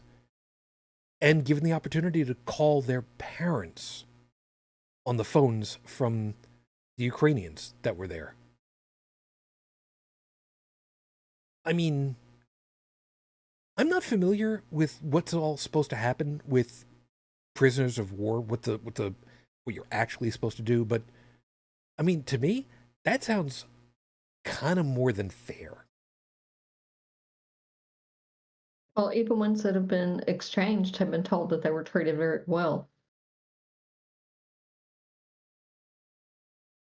and given the opportunity to call their parents on the phones from the Ukrainians that were there. I mean, I'm not familiar with what's all supposed to happen with prisoners of war, what you're actually supposed to do, but I mean, to me, that sounds kind of more than fair. Well, even ones that have been exchanged have been told that they were treated very well.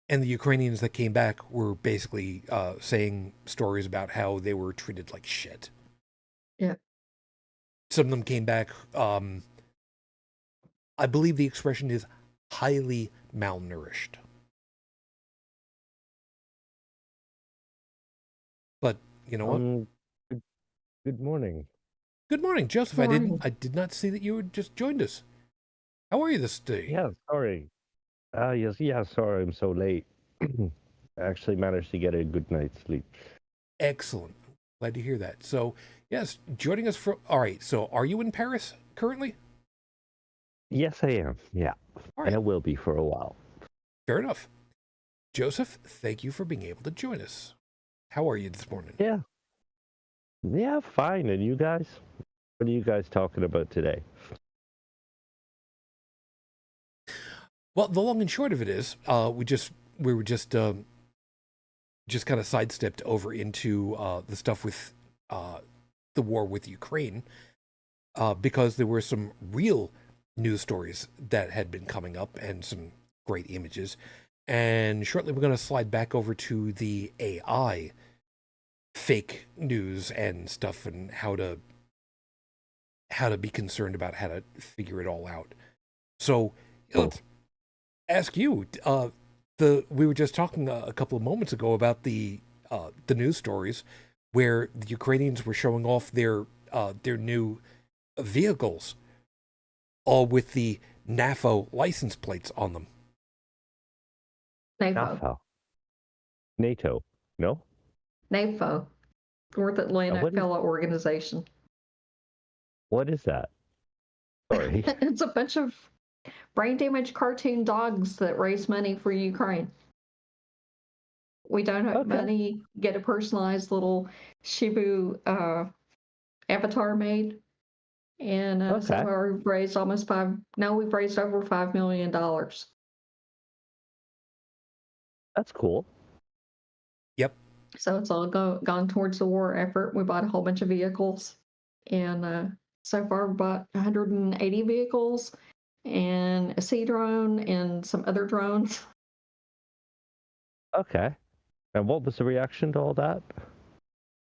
And the Ukrainians that came back were basically saying stories about how they were treated like shit. Yeah. Some of them came back, I believe the expression is highly malnourished. But you know what? Good morning. Good morning, Joseph. Morning. I did not see that you had just joined us. How are you this day? Yeah, sorry. Yes, yeah, sorry I'm so late. I actually managed to get a good night's sleep. Excellent. Glad to hear that. So, yes, joining us for. All right. So, are you in Paris currently? Yes, I am. Yeah. All right. And I will be for a while. Fair enough. Joseph, thank you for being able to join us. How are you this morning? Yeah. Yeah, fine. And you guys? What are you guys talking about today? Well, the long and short of it is, we were just kind of sidestepped over into the stuff with the war with Ukraine, because there were some real news stories that had been coming up and some great images. And shortly, we're going to slide back over to the AI fake news and stuff, and how to be concerned about how to figure it all out. So let's ask you. We were just talking a couple of moments ago about the news stories where the Ukrainians were showing off their new vehicles, all with the NAFO license plates on them. NAFO. NAFO. NATO. No? NAFO. North Atlantic Fellow Organization. What is that? Sorry. It's a bunch of brain damaged cartoon dogs that raise money for Ukraine. We donate money, get a personalized little Shibu avatar made. And so far we've raised we've raised over $5 million. That's cool. Yep. So it's all gone towards the war effort. We bought a whole bunch of vehicles, and so far we bought 180 vehicles and a sea drone and some other drones. Okay. And what was the reaction to all that?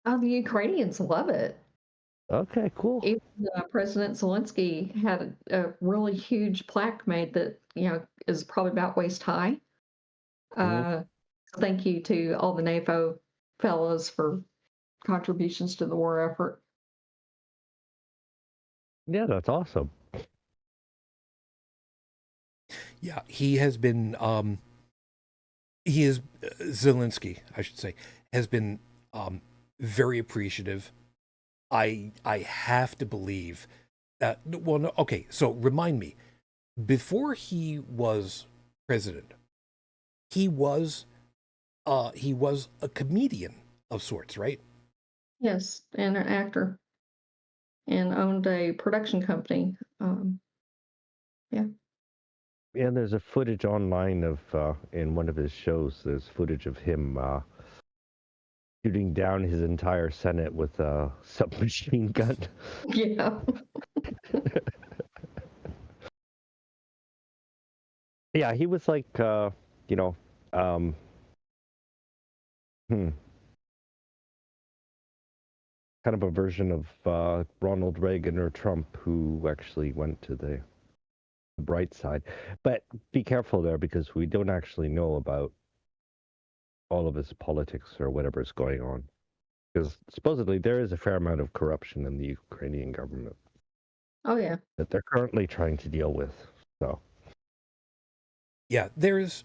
Oh, the Ukrainians love it. Okay, cool. Even President Zelensky had a really huge plaque made that, is probably about waist high. Thank you to all the NAFO fellows for contributions to the war effort. Yeah, that's awesome. Yeah, he has been, Zelensky, I should say, has been very appreciative. I have to believe that, well, no, okay, so remind me, before he was president, he was a comedian of sorts, right? Yes, and an actor, and owned a production company. Yeah. And there's a footage online of in one of his shows. There's footage of him shooting down his entire Senate with a submachine gun. Yeah. Yeah, he was like, kind of a version of Ronald Reagan or Trump, who actually went to the bright side. But be careful there, because we don't actually know about all of his politics or whatever's going on. Because supposedly there is a fair amount of corruption in the Ukrainian government. Oh, yeah. That they're currently trying to deal with. So. Yeah, there is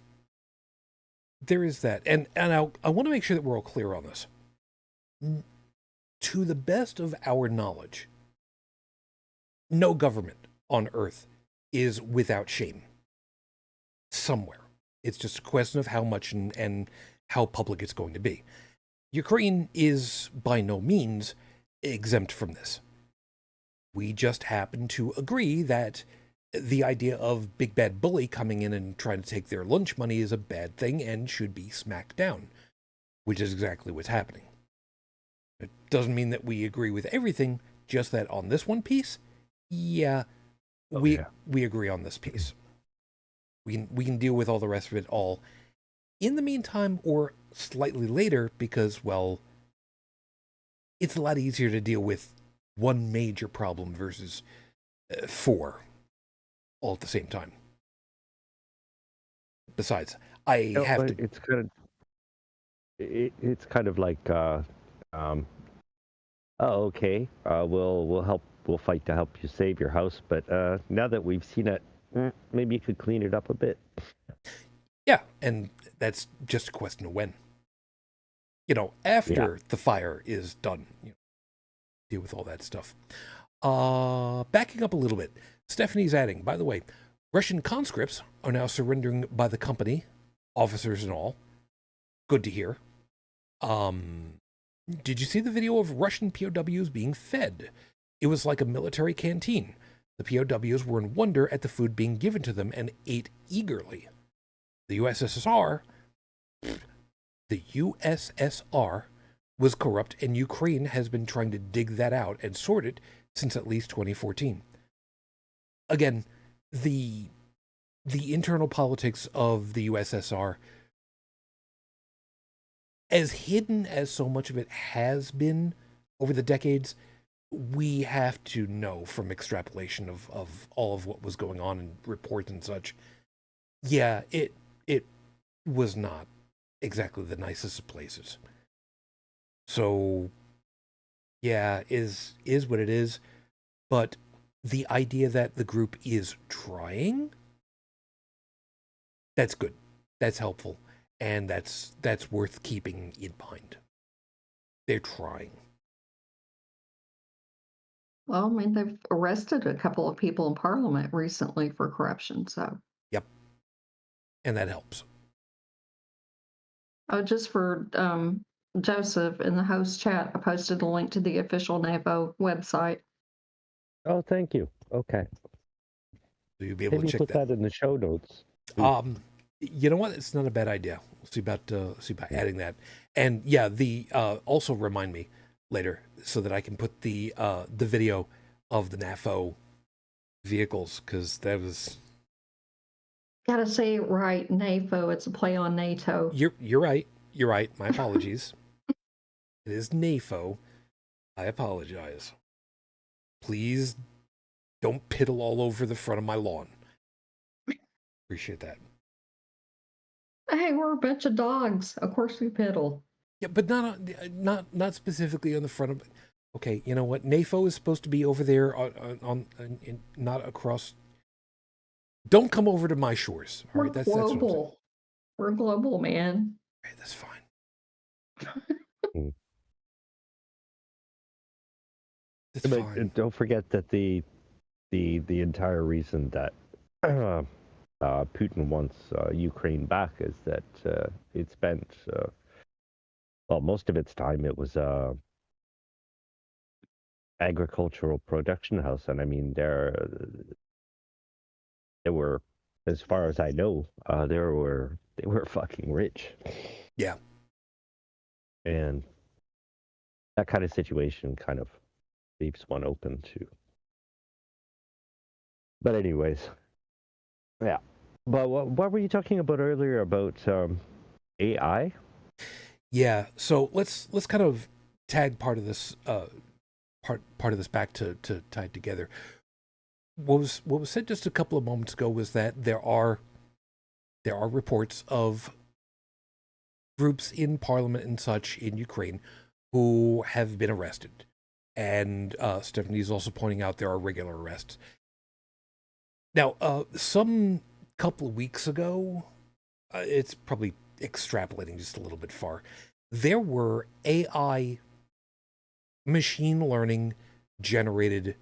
that. And I want to make sure that we're all clear on this. To the best of our knowledge, no government on Earth is without shame. Somewhere. It's just a question of how much and how public it's going to be. Ukraine is by no means exempt from this. We just happen to agree that the idea of big bad bully coming in and trying to take their lunch money is a bad thing and should be smacked down, which is exactly what's happening. It doesn't mean that we agree with everything, just that on this one piece, we agree on this piece. We can deal with all the rest of it all in the meantime or slightly later, because, well, it's a lot easier to deal with one major problem versus 4 all at the same time. Besides, It's kind of like, we'll help. We'll fight to help you save your house. But now that we've seen it, maybe you could clean it up a bit. Yeah, and that's just a question of when. After the fire is done, deal with all that stuff. Backing up a little bit, Stephanie's adding, by the way, Russian conscripts are now surrendering by the company, officers and all. Good to hear. Did you see the video of Russian POWs being fed? It was like a military canteen. The POWs were in wonder at the food being given to them and ate eagerly. The USSR was corrupt, and Ukraine has been trying to dig that out and sort it since at least 2014. Again, the internal politics of the USSR, as hidden as so much of it has been over the decades, we have to know from extrapolation of all of what was going on in reports and such. Yeah, it was not exactly the nicest of places. So, yeah, is what it is. But the idea that the group is trying, that's good. That's helpful. and that's worth keeping in mind. They're trying. Well, I mean, they've arrested a couple of people in Parliament recently for corruption, so. Yep. And that helps. Oh, just for Joseph in the host chat, I posted a link to the official NAFO website. Oh, thank you. Okay. So you'll be able Maybe to check put that in the show notes. You know what? It's not a bad idea. We'll see about adding that. And yeah, also remind me later so that I can put the video of the NAFO vehicles, because that was. Gotta say it right, NAFO. It's a play on NATO. You're right. You're right. My apologies. It is NAFO. I apologize. Please don't piddle all over the front of my lawn. Appreciate that. Hey, we're a bunch of dogs. Of course we piddle. Yeah, but not specifically on the front of. Okay, you know what? NAFO is supposed to be over there on not across. Don't come over to my shores. All right, that's global. We're global, man. Okay, that's fine. That's fine. Don't forget that the entire reason that Putin wants Ukraine back is that it spent most of its time it was agricultural production house, and I mean they were, as far as I know, they were fucking rich. Yeah. And that kind of situation kind of leaves one open to. But anyways, yeah. But what were you talking about earlier about AI? Yeah. So let's kind of tag part of this part of this back to tie it together. What was said just a couple of moments ago was that there are reports of groups in Parliament and such in Ukraine who have been arrested, and Stephanie's also pointing out there are regular arrests. Now, some couple of weeks ago, it's probably extrapolating just a little bit far, there were AI machine learning generated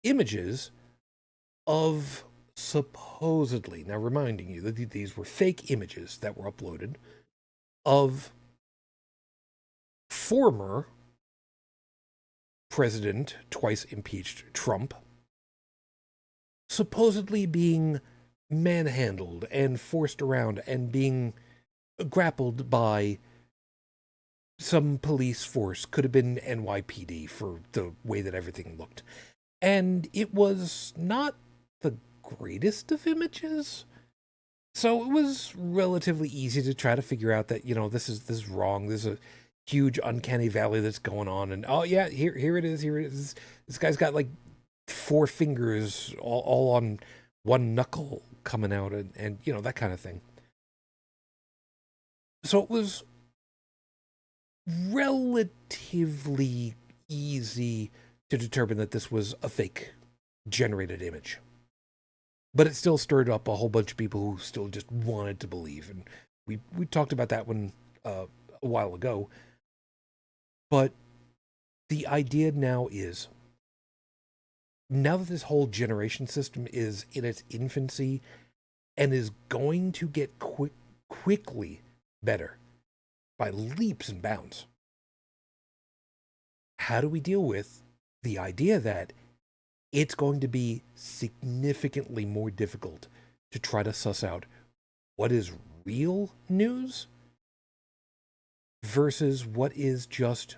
images of supposedly, now reminding you that these were fake images that were uploaded, of former president, twice impeached Trump, supposedly being manhandled and forced around and being grappled by some police force. Could have been NYPD for the way that everything looked. And it was not the greatest of images. So it was relatively easy to try to figure out that, this is wrong. There's a huge uncanny valley that's going on. And, oh, yeah, here it is. Here it is. This guy's got like 4 fingers all on one knuckle coming out and that kind of thing. So it was relatively easy to determine that this was a fake generated image. But it still stirred up a whole bunch of people who still just wanted to believe. And we talked about that one a while ago. But the idea now is, now that this whole generation system is in its infancy and is going to get quickly better by leaps and bounds, how do we deal with the idea that it's going to be significantly more difficult to try to suss out what is real news versus what is just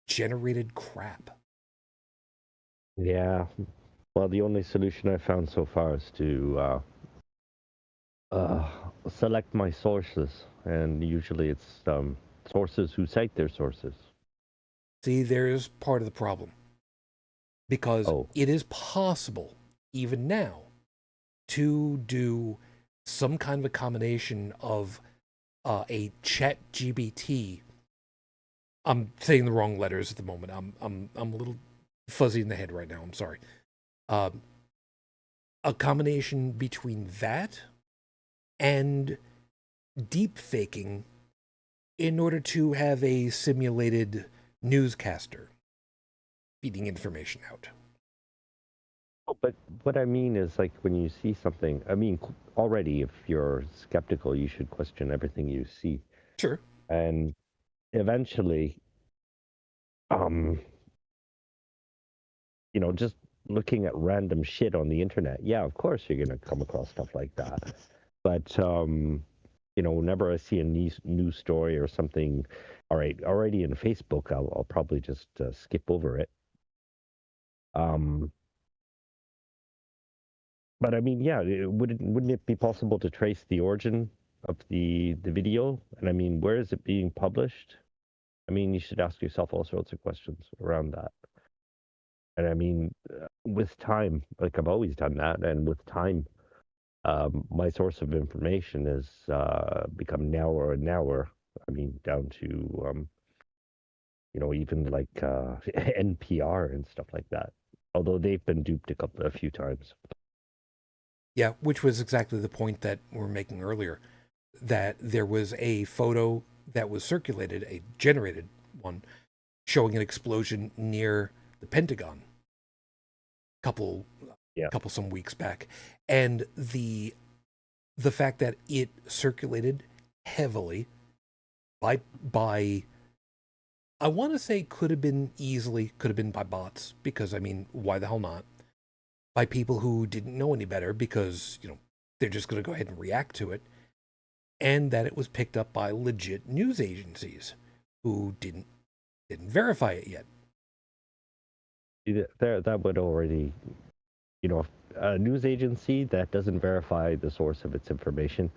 generated crap? Yeah. Well, the only solution I've found so far is to select my sources, and usually it's sources who cite their sources. See, there's part of the problem. Because it is possible, even now, to do some kind of a combination of a chat GBT. I'm saying the wrong letters at the moment. I'm a little fuzzy in the head right now. I'm sorry. A combination between that and deep faking in order to have a simulated newscaster feeding information out. Oh, but what I mean is, like, when you see something, I mean, already, if you're skeptical, you should question everything you see. Sure. And eventually, um, just looking at random shit on the internet, yeah, of course you're going to come across stuff like that. But, whenever I see a news story or something, all right, already in Facebook, I'll probably just skip over it. But I mean, yeah, wouldn't it be possible to trace the origin of the video? And I mean, where is it being published? I mean, you should ask yourself all sorts of questions around that. And I mean, with time, like I've always done that, and with time, my source of information has become narrower and narrower. I mean, down to even like NPR and stuff like that. Although they've been duped a few times. Yeah, which was exactly the point that we were making earlier, that there was a photo that was circulated, a generated one, showing an explosion near the Pentagon couple some weeks back, and the fact that it circulated heavily by I want to say could have been by bots, because I mean, why the hell not? By people who didn't know any better, because they're just going to go ahead and react to it, and that it was picked up by legit news agencies who didn't verify it yet. That would already, a news agency that doesn't verify the source of its information,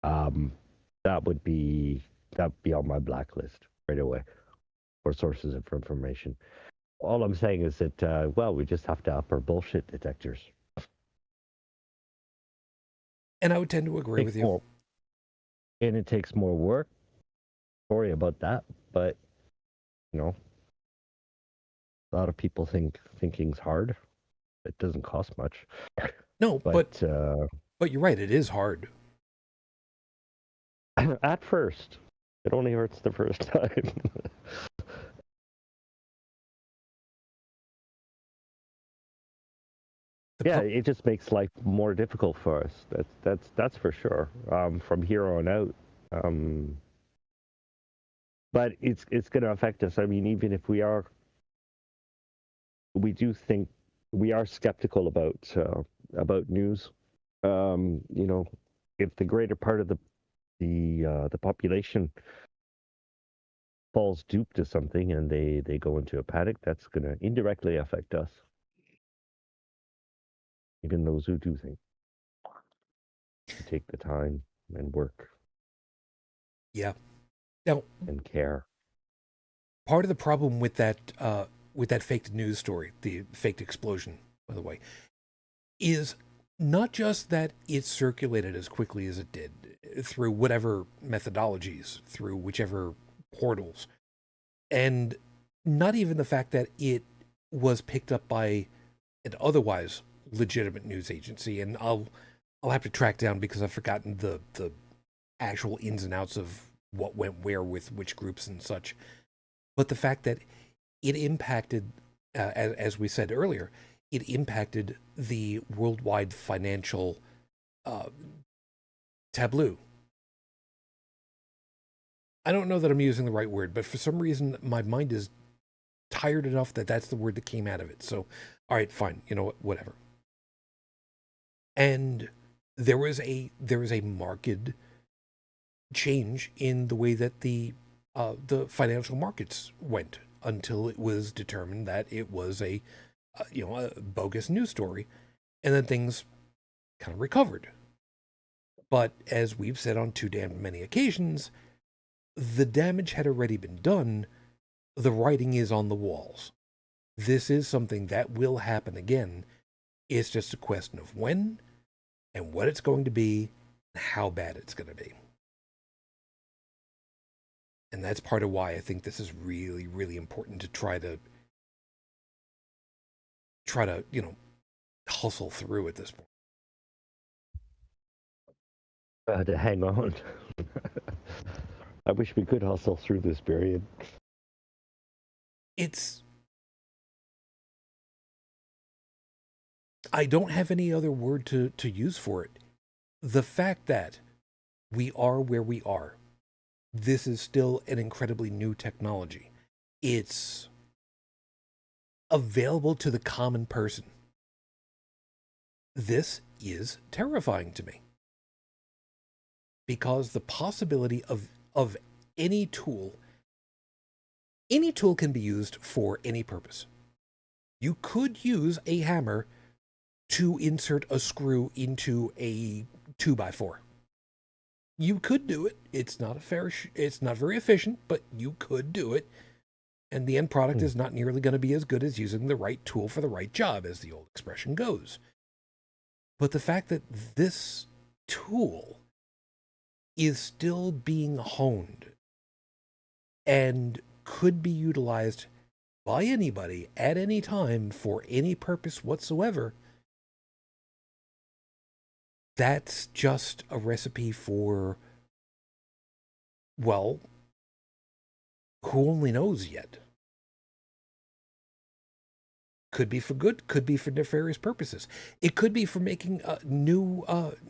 that'd be on my blacklist right away for sources of information. All I'm saying is that, we just have to up our bullshit detectors. And I would tend to agree with you. And it takes more work. Sorry about that, but a lot of people think thinking's hard. It doesn't cost much. No, but you're right. It is hard. At first, it only hurts the first time. It just makes life more difficult for us. That's for sure. From here on out, but it's going to affect us. I mean, even if we do think we are skeptical about news. If the greater part of the population falls dupe to something and they go into a panic, that's going to indirectly affect us. Even those who do think to take the time and work. Yeah. Now, and care. Part of the problem with that faked news story, the faked explosion, by the way, is not just that it circulated as quickly as it did through whatever methodologies, through whichever portals, and not even the fact that it was picked up by an otherwise legitimate news agency. And I'll have to track down, because I've forgotten the actual ins and outs of what went where with which groups and such. But the fact that it impacted, as we said earlier, it impacted the worldwide financial tableau. I don't know that I'm using the right word, but for some reason my mind is tired enough that that's the word that came out of it. So, all right, fine, whatever. And there was a marked change in the way that the financial markets went, until it was determined that it was a bogus news story, and then things kind of recovered. But as we've said on too damn many occasions, the damage had already been done. The writing is on the walls. This is something that will happen again. It's just a question of when and what it's going to be and how bad it's going to be. And that's part of why I think this is really, really important to try to, hustle through at this point. to hang on. I wish we could hustle through this period. I don't have any other word to use for it. The fact that we are where we are, this is still an incredibly new technology. It's available to the common person. This is terrifying to me. Because the possibility of any tool can be used for any purpose. You could use a hammer to insert a screw into a 2x4. You could do it. It's not very efficient, but you could do it. And the end product is not nearly going to be as good as using the right tool for the right job, as the old expression goes. But the fact that this tool is still being honed and could be utilized by anybody at any time for any purpose whatsoever, that's just a recipe for, well, who only knows yet. Could be for good, could be for nefarious purposes. It could be for making new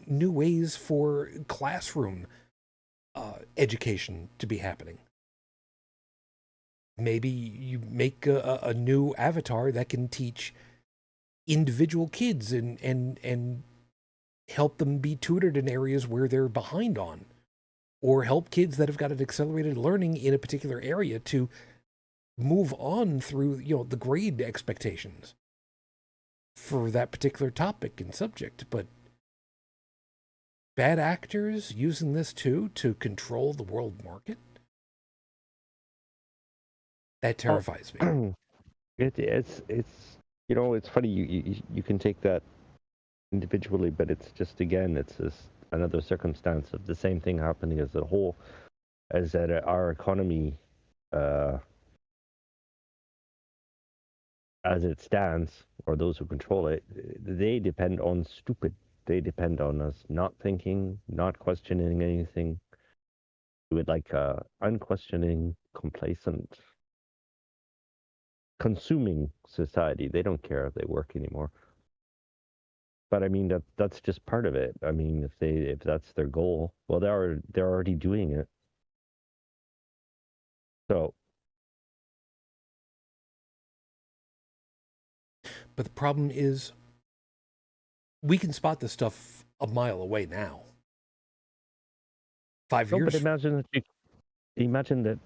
ways for classroom education to be happening. Maybe you make a new avatar that can teach individual kids and help them be tutored in areas where they're behind on, or help kids that have got an accelerated learning in a particular area to move on through, the grade expectations for that particular topic and subject. But bad actors using this to control the world market, that terrifies me. It's it's funny, you can take that individually, but it's just, again, it's just another circumstance of the same thing happening as a whole, as that our economy, as it stands, or those who control it, they depend on stupid. They depend on us not thinking, not questioning anything. We would like unquestioning, complacent, consuming society. They don't care if they work anymore. But I mean, that's just part of it. I mean, if that's their goal, well, they're already doing it. So. But the problem is, we can spot this stuff a mile away now. 5 years. But imagine that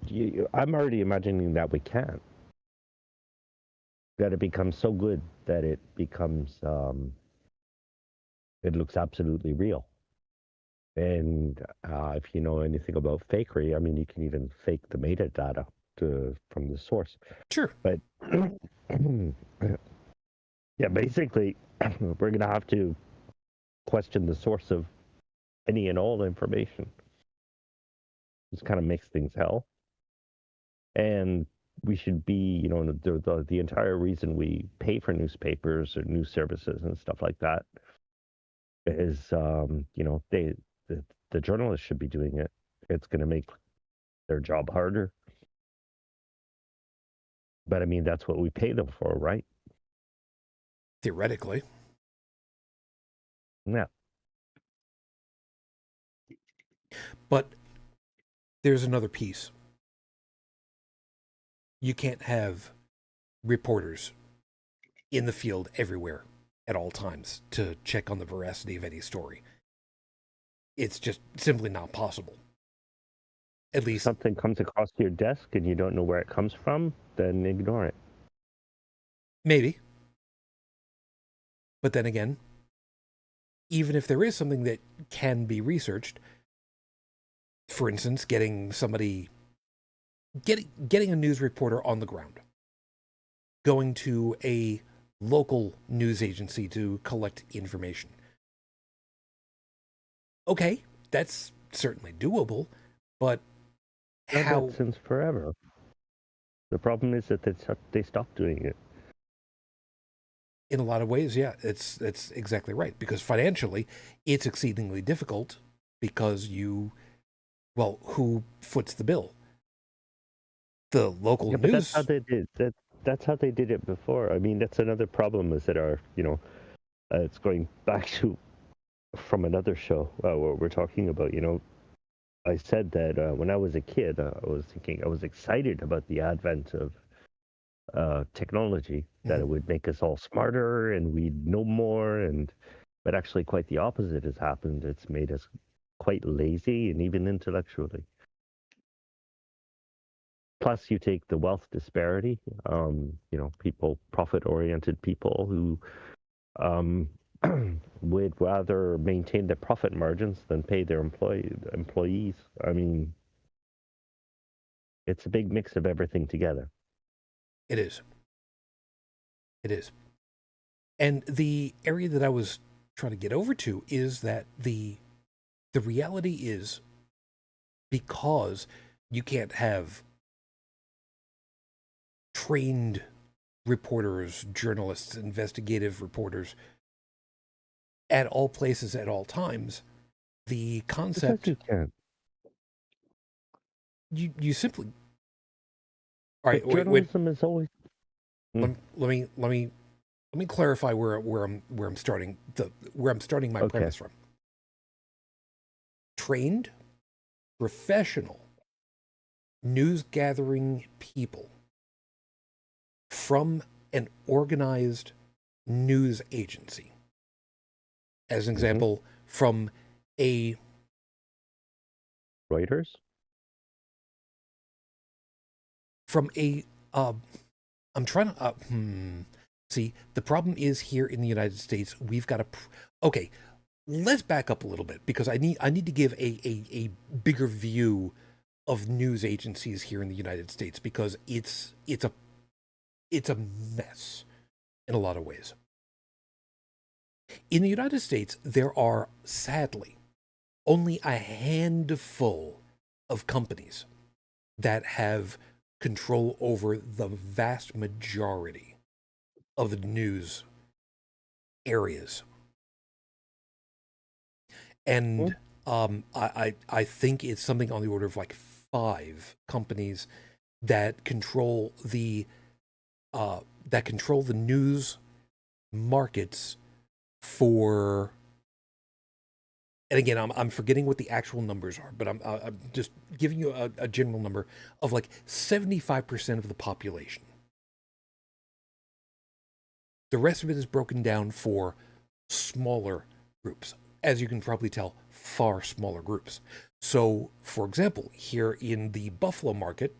I'm already imagining that we can't. That it becomes so good that it becomes, it looks absolutely real. And if you know anything about fakery, I mean, you can even fake the metadata from the source. Sure. But yeah, basically, we're going to have to question the source of any and all information. This kind of makes things hell. And we should be, the entire reason we pay for newspapers or news services and stuff like that is, the journalists should be doing it. It's going to make their job harder. But I mean, that's what we pay them for, right? Theoretically. Yeah. But there's another piece. You can't have reporters in the field everywhere at all times to check on the veracity of any story. It's just simply not possible. At least something comes across your desk and you don't know where it comes from, then ignore it. Maybe. But then again, even if there is something that can be researched, for instance, getting a news reporter on the ground, going to a local news agency to collect information. Okay, that's certainly doable, but how? Since forever. The problem is that they stopped doing it. In a lot of ways, yeah, it's exactly right, because financially, it's exceedingly difficult because who foots the bill? The local Yeah, but that's news. how they did that's how they did it before. I mean, that's another problem is that it's going back to from another show what we're talking about. I said that when I was a kid, I was excited about the advent of technology, that it would make us all smarter and we'd know more, but actually quite the opposite has happened. It's made us quite lazy and even intellectually. Plus, you take the wealth disparity. Profit-oriented people who um, would rather maintain their profit margins than pay their employees. I mean, it's a big mix of everything together. It is. It is. And the area that I was trying to get over to is that the reality is, because you can't have trained reporters, journalists, investigative reporters at all places at all times, the concept Because you can't. you simply all right. But Wait. journalism is always. Let me clarify where I'm starting my Okay. premise from. Trained, professional, news gathering people from an organized news agency. As an example, from a Reuters? I'm trying to see, the problem is here in the United States, we've got okay, let's back up a little bit, because I need to give a bigger view of news agencies here in the United States, because it's a mess in a lot of ways. In the United States, there are, sadly, only a handful of companies that have control over the vast majority of the news areas. And I think it's something on the order of like 5 companies that control the news markets for, and again, I'm forgetting what the actual numbers are, but I'm just giving you a general number of like 75% of the population. The rest of it is broken down for smaller groups. As you can probably tell, far smaller groups. So, for example, here in the Buffalo market,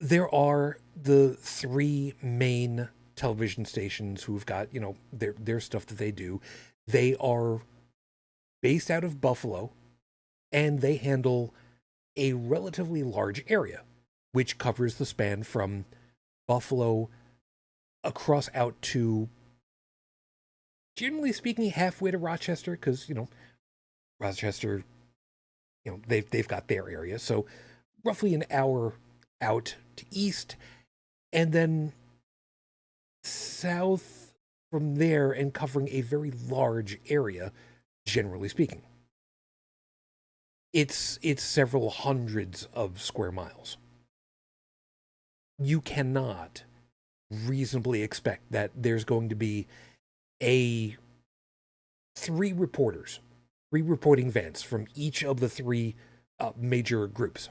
there are the 3 main television stations who've got, their stuff that they do. They are based out of Buffalo, and they handle a relatively large area, which covers the span from Buffalo across out to, generally speaking, halfway to Rochester, because, Rochester, they've got their area. So roughly an hour out to east, and then south from there, and covering a very large area, generally speaking. It's several hundreds of square miles. You cannot reasonably expect that there's going to be 3 reporting vans from each of the 3 major groups,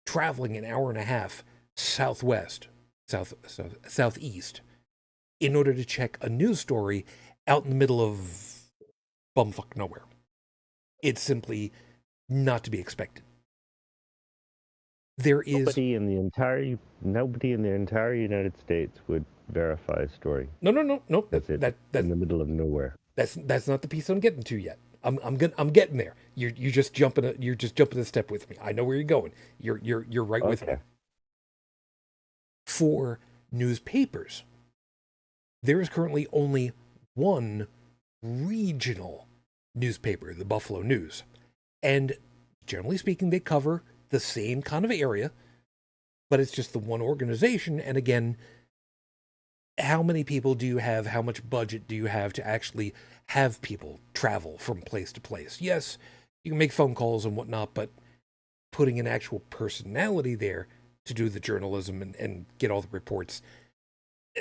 traveling an hour and a half southeast, in order to check a news story out in the middle of bumfuck nowhere. It's simply not to be expected. There is nobody in the entire United States would verify a story. No. That's in the middle of nowhere. That's not the piece I'm getting to yet. I'm getting there. You're just jumping a step with me. I know where you're going. You're right with me. For newspapers, there is currently only one regional newspaper, the Buffalo News. And generally speaking, they cover the same kind of area, but it's just the one organization. And again, how many people do you have? How much budget do you have to actually have people travel from place to place? Yes, you can make phone calls and whatnot, but putting an actual personality there to do the journalism and get all the reports,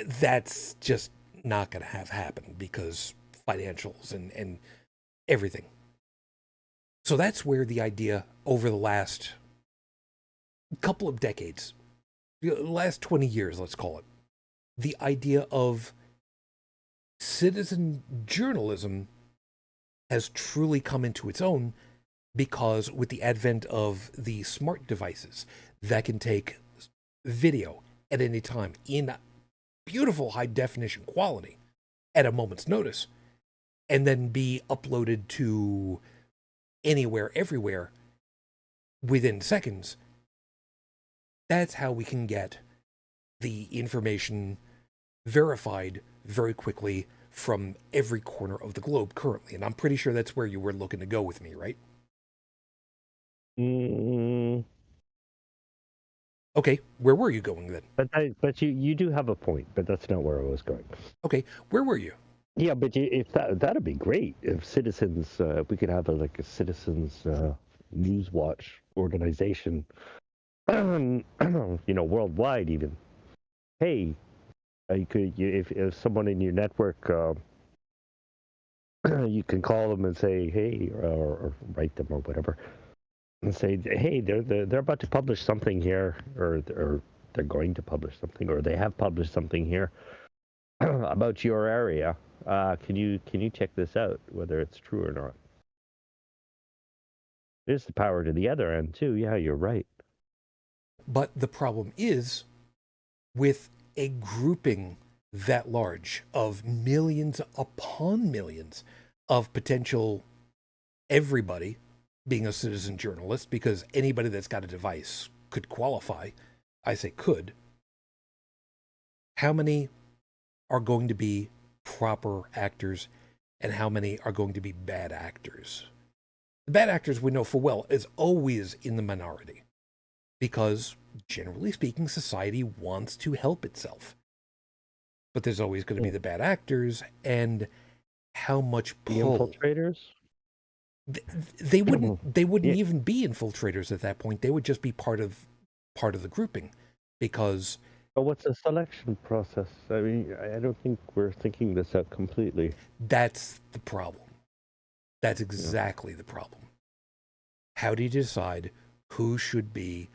that's just not going to have happen because financials and everything. So that's where the idea over the last couple of decades, the last 20 years, let's call it, the idea of citizen journalism has truly come into its own, because with the advent of the smart devices that can take video at any time in beautiful high definition quality at a moment's notice and then be uploaded to anywhere, everywhere within seconds, that's how we can get the information verified very quickly from every corner of the globe currently. And I'm pretty sure that's where you were looking to go with me, right? Mm, Okay, where were you going then? but you do have a point, but that's not where I was going. Okay, where were you? Yeah, but if that'd be great if citizens, we could have like a citizens news watch organization, worldwide even. Hey, if someone in your network, you can call them and say, hey, or write them or whatever, and say, hey, they're about to publish something here, or they're going to publish something, or they have published something here about your area. Can you check this out, whether it's true or not? There's the power to the other end too. Yeah, you're right. But the problem is, with a grouping that large of millions upon millions of potential everybody being a citizen journalist, because anybody that's got a device could qualify. I say could. How many are going to be proper actors and how many are going to be bad actors? The bad actors, we know full well, is always in the minority because, generally speaking, society wants to help itself. But there's always going to be the bad actors, and how much The pull. infiltrators? They wouldn't Yeah. even be infiltrators at that point. They would just be part of the grouping, because But what's the selection process? I mean, I don't think we're thinking this out completely. that's the problem. That's exactly the problem. How do you decide who should be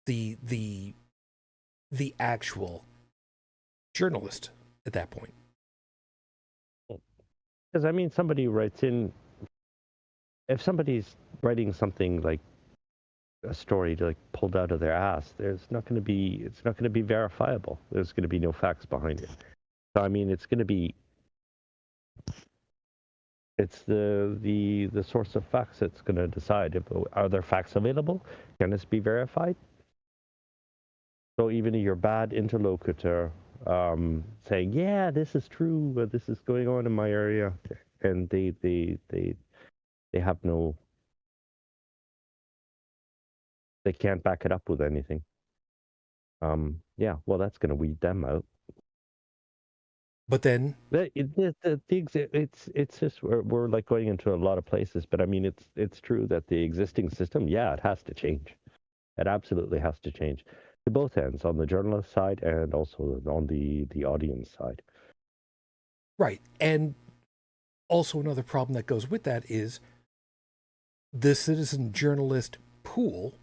the actual journalist at that point? Because I mean, somebody writes in. If somebody's writing something like a story like pulled out of their ass, it's not going to be verifiable. There's going to be no facts behind it. So I mean, it's the source of facts that's going to decide if are there facts available. Can this be verified? So even your bad interlocutor saying, yeah, this is true, this is going on in my area, and they have no, they can't back it up with anything. Yeah, well, that's going to weed them out. But then it's just we're like going into a lot of places, but I mean it's true that the existing system, yeah, it has to change. It absolutely has to change to both ends, on the journalist side and also on the audience side. right, and also another problem that goes with that is the citizen journalist pool.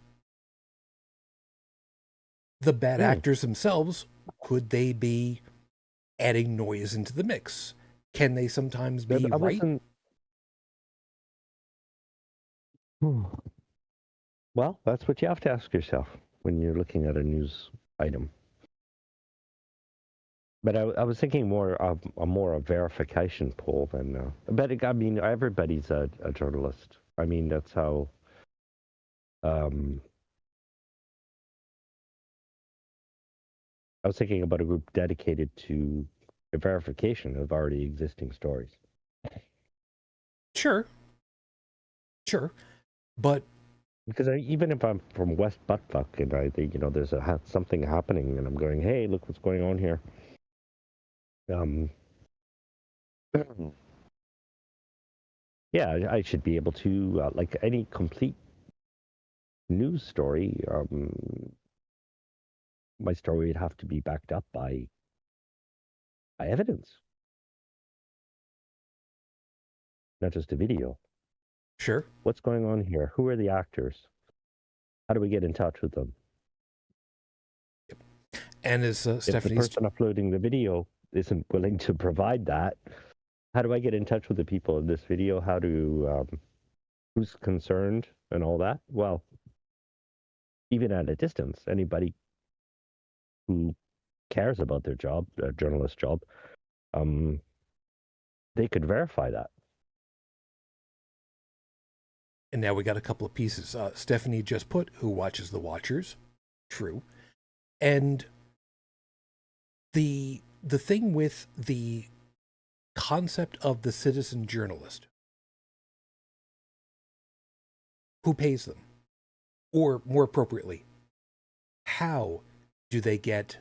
The bad actors themselves, could they be adding noise into the mix? Can they sometimes be right? Well, that's what you have to ask yourself when you're looking at a news item. But I was thinking more of a verification poll than. But I mean, everybody's a journalist. I mean, that's how. I was thinking about a group dedicated to the verification of already existing stories. Sure. But Because even if I'm from West Buttfuck and I think, there's something happening and I'm going, hey, look what's going on here. Um, yeah, I should be able to, like any complete news story, my story would have to be backed up by evidence, not just a video. Sure. What's going on here? Who are the actors? How do we get in touch with them? And as If the Stephanie's person uploading the video isn't willing to provide that, how do I get in touch with the people in this video? How do who's concerned and all that? Well, even at a distance, anybody who cares about their job, a journalist job, they could verify that. And now we got a couple of pieces. Stephanie just put, who watches the Watchers? True. And the thing with the concept of the citizen journalist, who pays them? Or more appropriately, how do they get,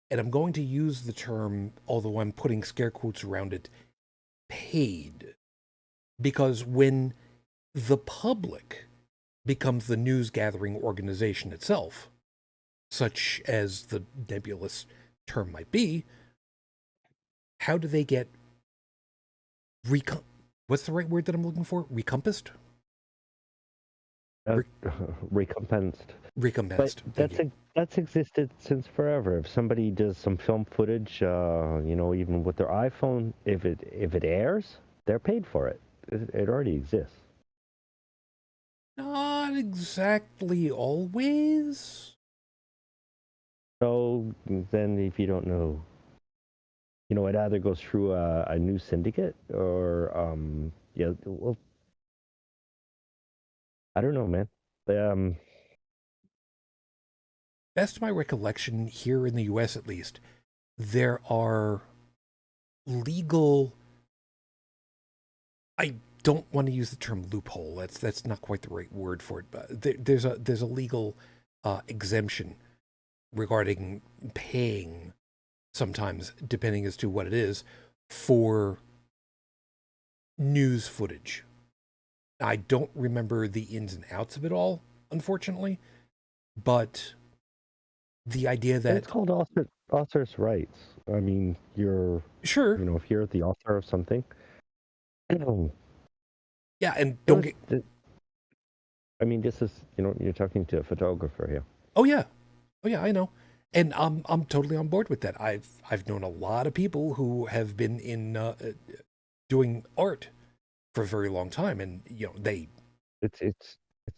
and I'm going to use the term, although I'm putting scare quotes around it, paid? Because when the public becomes the news gathering organization itself, such as the nebulous term might be, how do they get what's the right word that I'm looking for? Recompassed? Recompensed. Recompensed. But that's existed since forever. If somebody does some film footage, even with their iPhone, if it airs, they're paid for it. It already exists. Not exactly always. So then, if you don't know, it either goes through a new syndicate or well, I don't know, man. Best of my recollection, here in the US at least, there are legal, I don't want to use the term loophole. That's not quite the right word for it. But there's a legal exemption regarding paying, sometimes depending as to what it is, for news footage. I don't remember the ins and outs of it all, unfortunately, but the idea that it's called author's rights. I mean, sure, if you're the author of something, yeah, and don't get. I mean, this is you're talking to a photographer here. Oh yeah, I know, and I'm totally on board with that. I've known a lot of people who have been in doing art for a very long time, and they.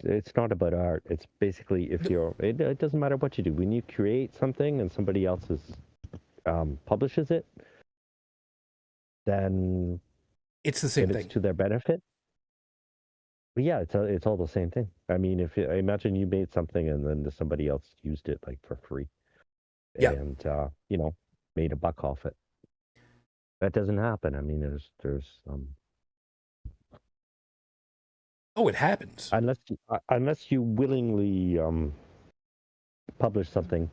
It's not about art. It's basically it doesn't matter what you do. When you create something and somebody else publishes it, then it's the same thing. It's to their benefit. But yeah, it's all the same thing. I mean, I imagine you made something and then somebody else used it like for free, and made a buck off it. That doesn't happen. I mean, there's Oh, it happens. Unless you willingly publish something.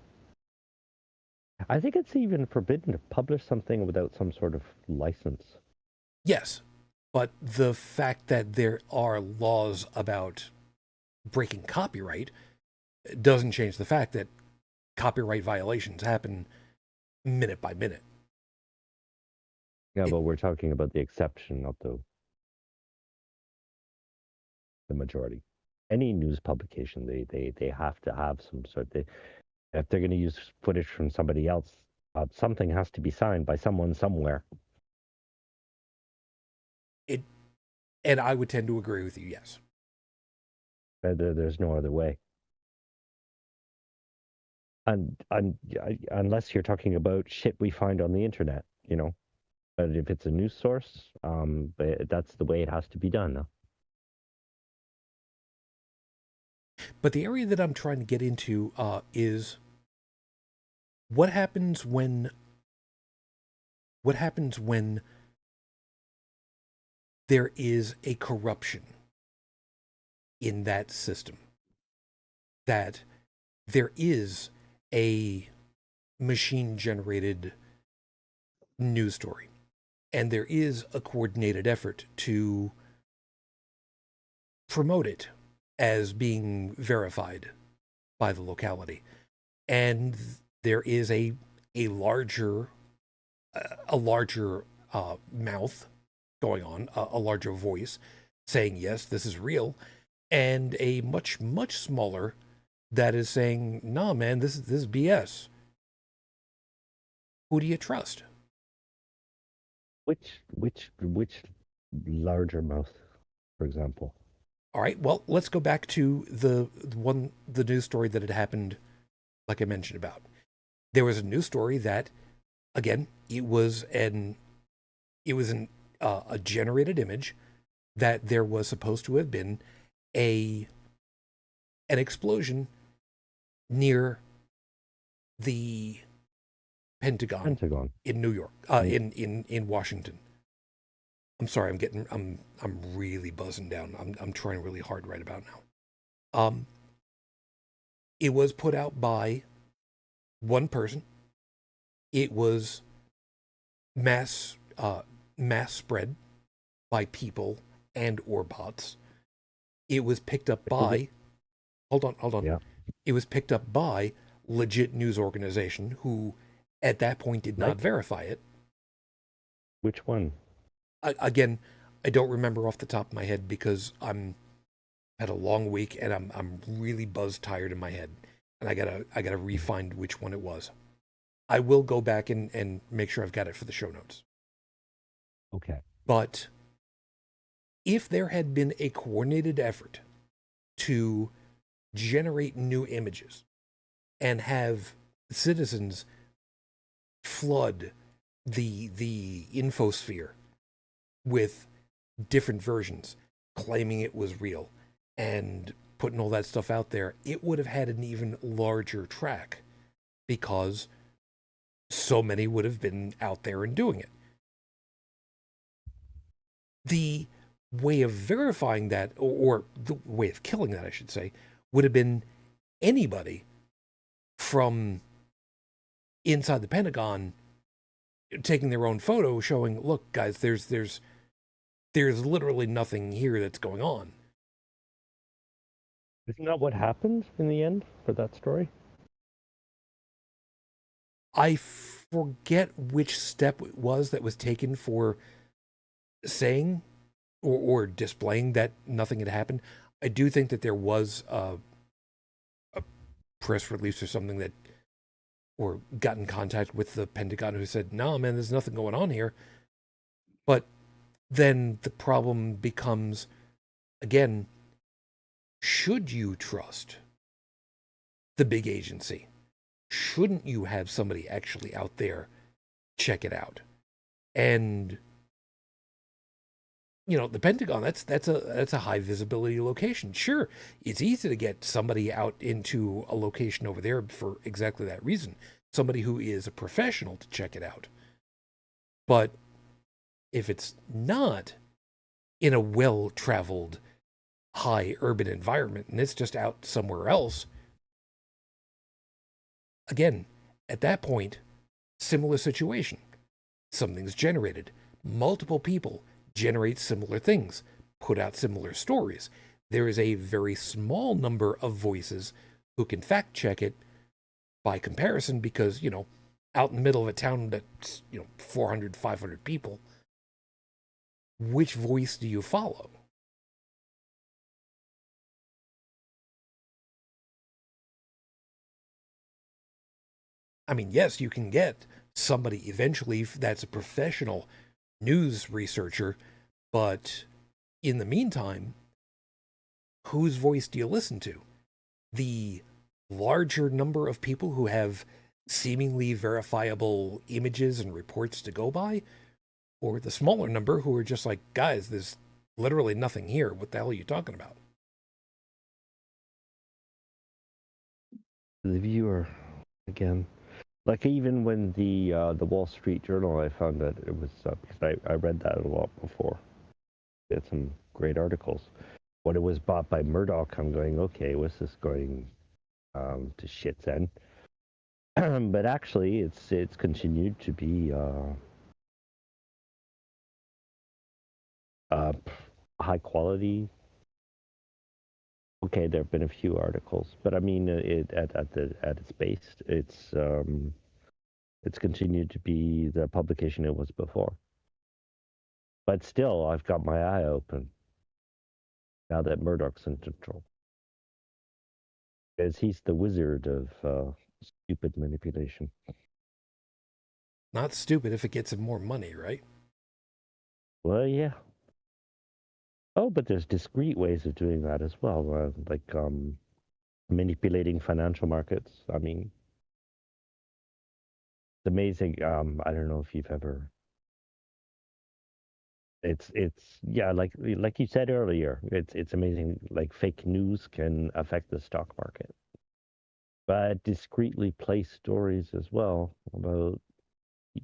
I think it's even forbidden to publish something without some sort of license. Yes, but the fact that there are laws about breaking copyright doesn't change the fact that copyright violations happen minute by minute. Yeah, but we're talking about the exception, not the majority. Any news publication, they have to have some sort. If they're going to use footage from somebody else, something has to be signed by someone somewhere. And I would tend to agree with you. Yes. There's no other way. And unless you're talking about shit we find on the internet, But if it's a news source, that's the way it has to be done, though. But the area that I'm trying to get into is what happens when there is a corruption in that system. that there is a machine-generated news story, and there is a coordinated effort to promote it as being verified by the locality, and there is a larger mouth going on, a larger voice saying yes, this is real, and a much smaller that is saying, nah, man, this is BS. Who do you trust? Which larger mouth, for example? All right, well, let's go back to the news story that had happened, like I mentioned about. There was a news story that, again, it was a generated image that there was supposed to have been an explosion near the Pentagon in New York, in Washington. I'm sorry, I'm really buzzing down. I'm trying really hard right about now. It was put out by one person. It was mass spread by people and or bots. It was picked up by hold on. Yeah. It was picked up by legit news organization who at that point did not verify it. Which one? Again, I don't remember off the top of my head because I'm had a long week and I'm really buzz tired in my head, and I gotta re-find which one it was. I will go back and make sure I've got it for the show notes. Okay. But if there had been a coordinated effort to generate new images and have citizens flood the infosphere with different versions claiming it was real and putting all that stuff out there, it would have had an even larger track because so many would have been out there and doing it. The way of verifying that, or the way of killing that, I should say, would have been anybody from inside the Pentagon taking their own photo showing, look, guys, there's literally nothing here that's going on. Isn't that what happened in the end for that story? I forget which step it was that was taken for saying or displaying that nothing had happened. I do think that there was a press release or something that, or got in contact with the Pentagon who said, no, man, there's nothing going on here. But then the problem becomes, again, should you trust the big agency? Shouldn't you have somebody actually out there check it out? And you know, the Pentagon, that's a high visibility location. Sure, it's easy to get somebody out into a location over there for exactly that reason. Somebody who is a professional to check it out. But if it's not in a well-traveled, high urban environment and it's just out somewhere else, again, at that point, similar situation. Something's generated. Multiple people generate similar things, put out similar stories. There is a very small number of voices who can fact check it by comparison because, you know, out in the middle of a town that's, 400, 500 people, which voice do you follow? I mean, yes, you can get somebody eventually that's a professional news researcher, but in the meantime, whose voice do you listen to? The larger number of people who have seemingly verifiable images and reports to go by, or the smaller number who are just like, guys, there's literally nothing here. What the hell are you talking about? The viewer, again. Like even when the Wall Street Journal, I found that it was because I read that a lot before. They had some great articles. When it was bought by Murdoch, I'm going, okay, what's this going? to shit's end. But actually, it's continued to be high quality. Okay, there have been a few articles, but I mean, at its base, it's continued to be the publication it was before. But still, I've got my eye open now that Murdoch's in control, because he's the wizard of stupid manipulation. Not stupid if it gets him more money, right? Well, yeah. Oh, but there's discreet ways of doing that as well, like manipulating financial markets. I mean, it's amazing. I don't know if you've ever. It's yeah, like you said earlier. It's amazing. Like fake news can affect the stock market, but discreetly placed stories as well about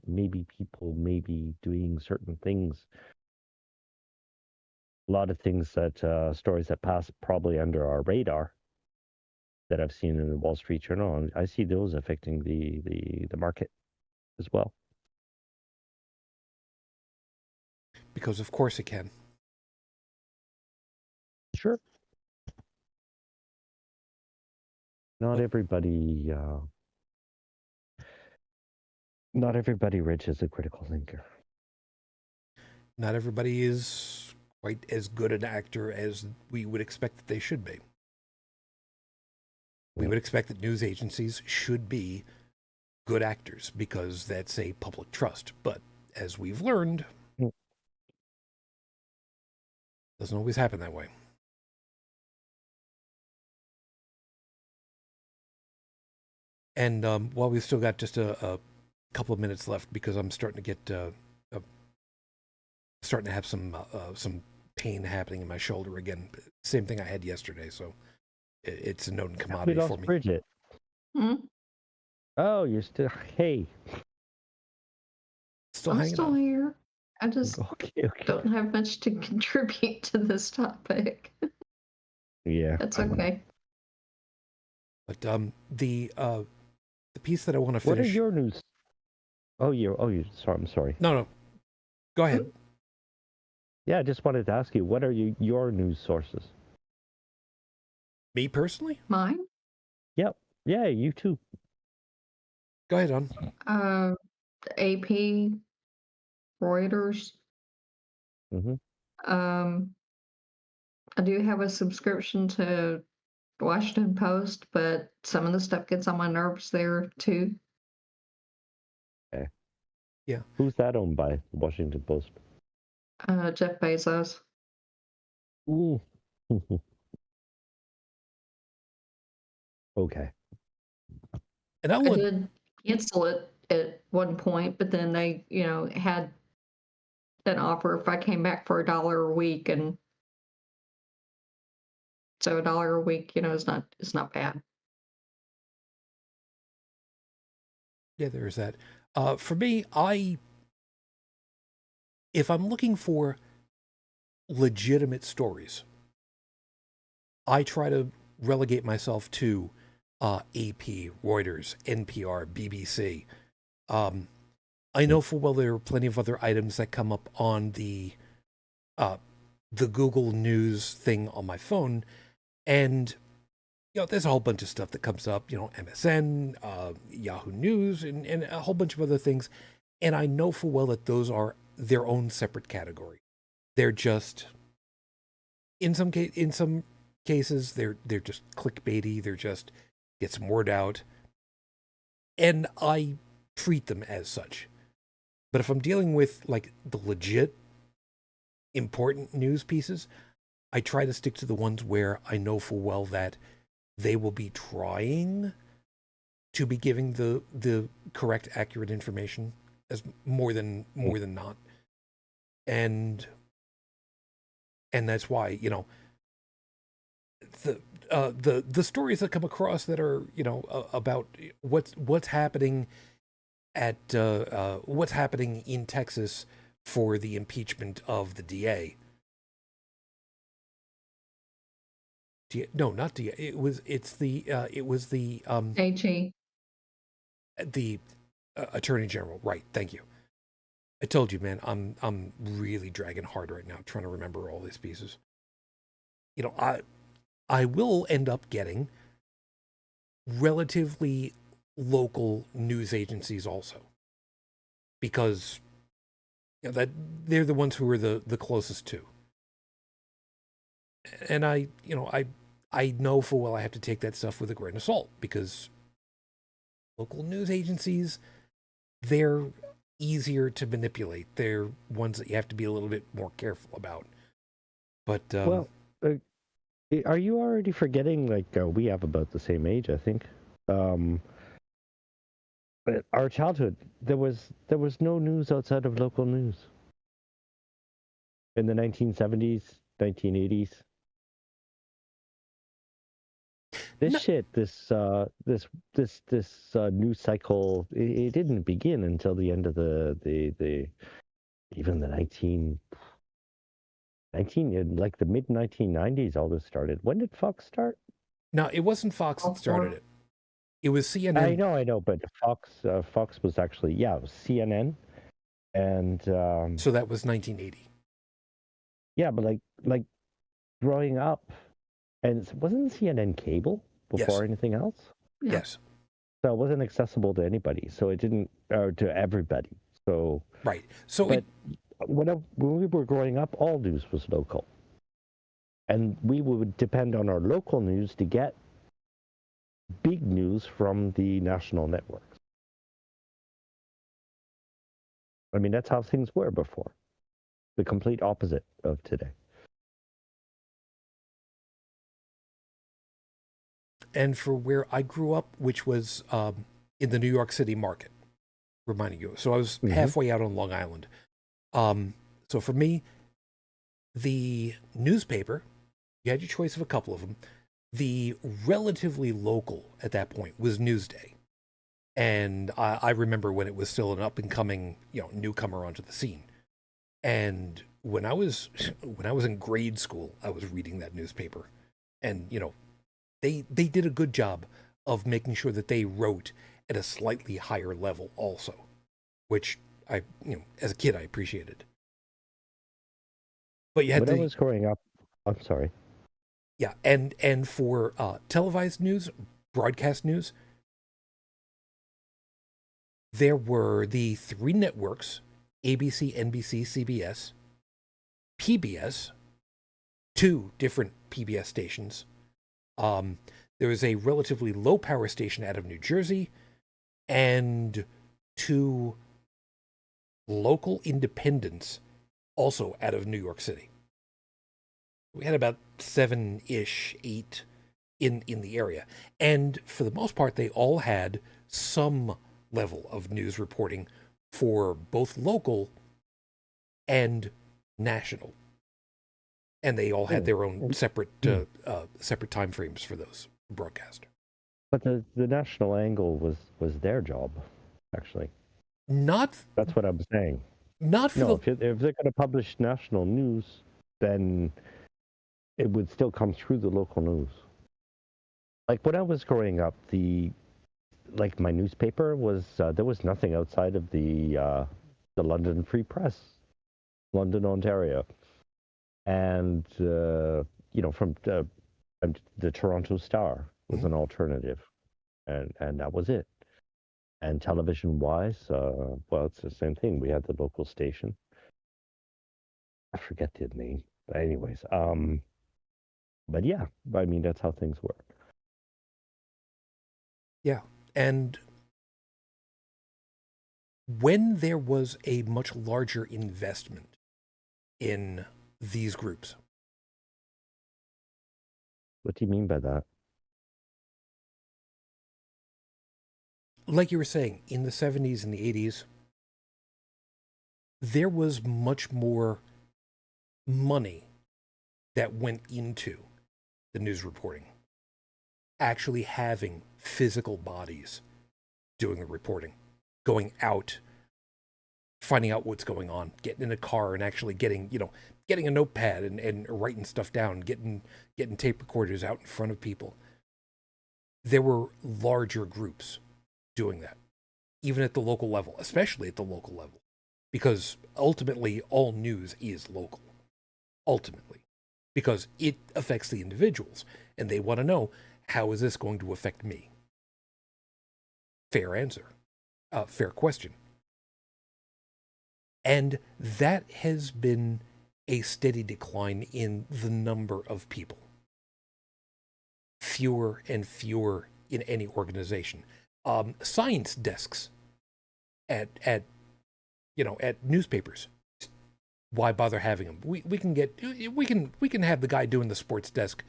maybe people maybe doing certain things. A lot of things that stories that pass probably under our radar that I've seen in the Wall Street Journal, and I see those affecting the market as well. Because of course it can. Sure. Not everybody rich is a critical thinker. Not everybody is quite as good an actor as we would expect that they should be. We would expect that news agencies should be good actors because that's a public trust. But as we've learned, it doesn't always happen that way. And while we've still got just a couple of minutes left, because I'm starting to get starting to have some pain happening in my shoulder again. Same thing I had yesterday, so it's a known commodity for me. Bridget. Hmm? Oh, you're still. Hey. Still I'm hanging still on. here. I just Okay. don't have much to contribute to this topic. Yeah. That's okay. But the piece that I want to finish. What are your news? You. Sorry, I'm sorry. No. Go ahead. Yeah, I just wanted to ask you, what are your news sources? Me personally? Mine? Yep. Yeah, you too. Go ahead, on. AP, Reuters. Mm-hmm. I do have a subscription to Washington Post, but some of the stuff gets on my nerves there too. Okay. Yeah. Who's that owned by? The Washington Post. Jeff Bezos. Ooh. Okay. And I did cancel it at one point, but then they, had an offer if I came back for $1 a week, and so $1 a week, is not bad. Yeah, there's that. For me, if I'm looking for legitimate stories, I try to relegate myself to AP, Reuters, NPR, BBC. I know full well there are plenty of other items that come up on the Google News thing on my phone, and there's a whole bunch of stuff that comes up. MSN, Yahoo News, and a whole bunch of other things. And I know full well that those are their own separate category. They're just in some cases they're just clickbaity. They're just get some word out, and I treat them as such. But if I'm dealing with like the legit important news pieces, I try to stick to the ones where I know full well that they will be trying to be giving the correct, accurate information as more than not. And that's why, the stories that come across that are, about what's happening at what's happening in Texas for the impeachment of the DA. No, not D. It was HE. the Attorney General. Right. Thank you. I told you, man. I'm really dragging hard right now, trying to remember all these pieces. I will end up getting relatively local news agencies also, because that they're the ones who are the closest to. And I know full well I have to take that stuff with a grain of salt, because local news agencies, they're easier to manipulate. They're ones that you have to be a little bit more careful about. But Well, are you already forgetting? Like we have about the same age, I think. But our childhood, there was no news outside of local news in the 1970s, 1980s. This No. shit, this news cycle, it didn't begin until the end of the even the 19 like the mid 1990s. All this started. When did Fox start? No, it wasn't Fox that started it. It was CNN. I know, but Fox was actually it was CNN, and So that was 1980. yeah, but like growing up, and wasn't CNN cable before anything else? Yeah. Yes. So it wasn't accessible to anybody. So it didn't, or to everybody. So Right. So but when we were growing up, all news was local, and we would depend on our local news to get big news from the national networks. I mean, that's how things were before. The complete opposite of today. and for where I grew up, which was in the New York City market, reminding you. So I was halfway out on Long Island. So for me, the newspaper, you had your choice of a couple of them. The relatively local at that point was Newsday. And I remember when it was still an up and coming, newcomer onto the scene. And when I was in grade school, I was reading that newspaper, and they did a good job of making sure that they wrote at a slightly higher level also, which I as a kid I appreciated. But you had when I was growing up, I'm sorry. Yeah, and for televised news, broadcast news, there were the three networks: ABC, NBC, CBS, PBS, two different PBS stations. There was a relatively low power station out of New Jersey, and two local independents also out of New York City. We had about 7-ish, 8 in the area. And for the most part, they all had some level of news reporting for both local and national. And they all had their own separate time frames for those broadcasts. But the national angle was their job, actually. That's what I'm saying. Not for if they're going to publish national news, then it would still come through the local news. Like when I was growing up, my newspaper was there was nothing outside of the London Free Press, London, Ontario, and from the Toronto Star was an alternative, and that was it. And television-wise, well, it's the same thing. We had the local station. I forget the name, but anyways, but yeah, I mean that's how things work. Yeah, and when there was a much larger investment in these groups. What do you mean by that? Like you were saying, in the 70s and the 80s, there was much more money that went into the news reporting, actually having physical bodies doing the reporting, going out, finding out what's going on, getting in a car and actually getting getting a notepad and writing stuff down, getting tape recorders out in front of people. There were larger groups doing that, even at the local level, especially at the local level, because ultimately all news is local. Ultimately, because it affects the individuals, and they want to know, how is this going to affect me? Fair answer. Fair question. And that has been a steady decline in the number of people. Fewer and fewer in any organization. Science desks at newspapers. Why bother having them? We can have the guy doing the sports desk,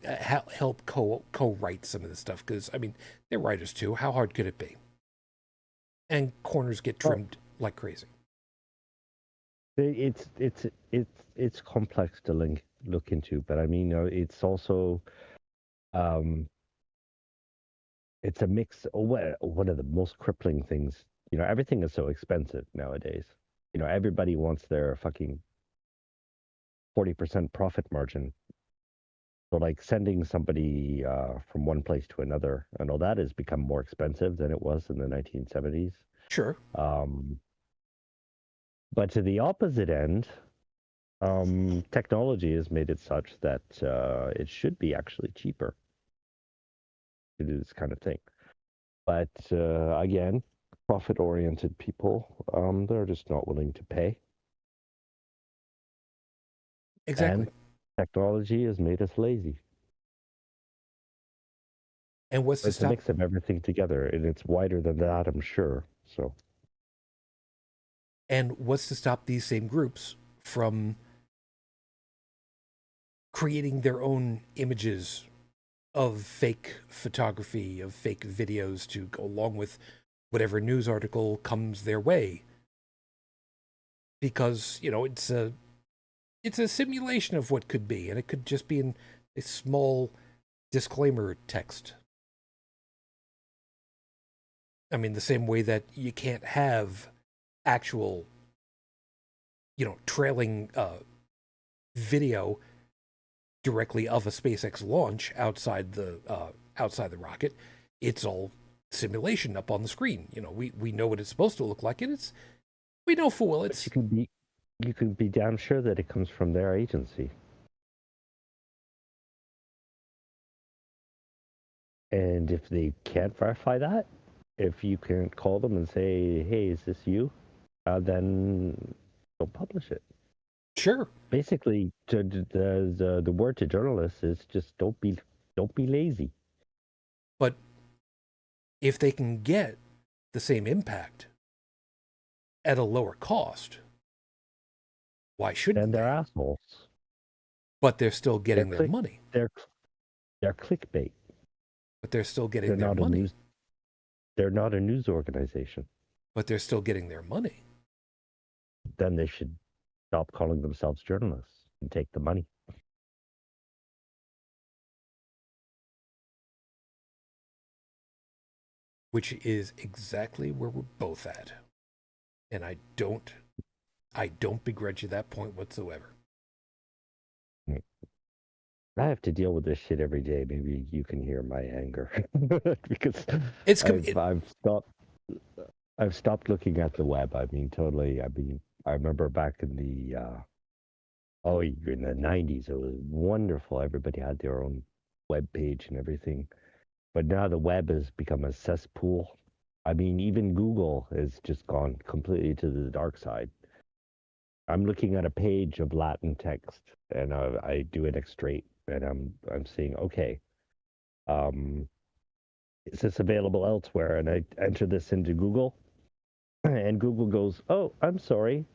help co-write some of this stuff, because I mean they're writers too. How hard could it be? And corners get trimmed like crazy. It's complex to look into, but I mean, it's also it's a mix. One of the most crippling things, everything is so expensive nowadays. Everybody wants their fucking 40% profit margin. So like sending somebody from one place to another, and all that has become more expensive than it was in the 1970s. Sure. But to the opposite end, technology has made it such that it should be actually cheaper to do this kind of thing. But again, profit-oriented people, they're just not willing to pay. Exactly. And technology has made us lazy. And what's to It's a stop? mix of everything together, and it's wider than that, I'm sure. So. And what's to stop these same groups from creating their own images of fake photography, of fake videos to go along with whatever news article comes their way? Because, it's a simulation of what could be, and it could just be in a small disclaimer text. I mean, the same way that you can't have actual, trailing video directly of a SpaceX launch outside the rocket. It's all simulation up on the screen. We know what it's supposed to look like, and we know full well it's. You can be damn sure that it comes from their agency. And if they can't verify that, if you can call them and say, "Hey, is this you?" Then don't publish it. Sure. Basically, the word to journalists is just don't be lazy. But if they can get the same impact at a lower cost, why shouldn't And they? they're assholes. But they're still getting their money. They're clickbait. But they're still getting their money. They're not a news organization. But they're still getting their money. Then they should stop calling themselves journalists and take the money. Which is exactly where we're both at. And I don't begrudge you that point whatsoever. I have to deal with this shit every day. Maybe you can hear my anger because I've stopped looking at the web. I mean, totally. I mean, I remember back in the in the 90s, it was wonderful. Everybody had their own web page and everything. But now the web has become a cesspool. I mean, even Google has just gone completely to the dark side. I'm looking at a page of Latin text, and I do it straight, and I'm seeing, okay, is this available elsewhere? And I enter this into Google, and Google goes, oh, I'm sorry,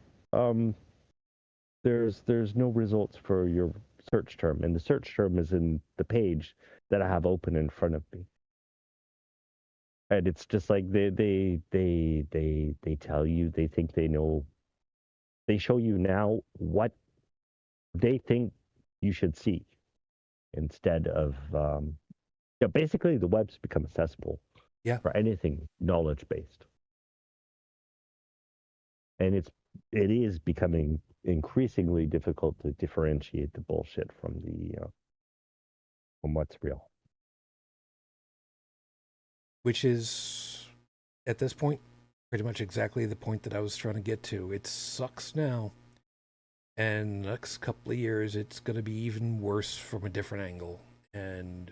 there's no results for your search term, and the search term is in the page that I have open in front of me. And it's just like they tell you, they think they know. They show you now what they think you should see instead of basically the web's become accessible for anything knowledge based, and it's it is becoming increasingly difficult to differentiate the bullshit from from what's real. Which is, at this point, pretty much exactly the point that I was trying to get to. It sucks now. And the next couple of years, it's going to be even worse from a different angle. And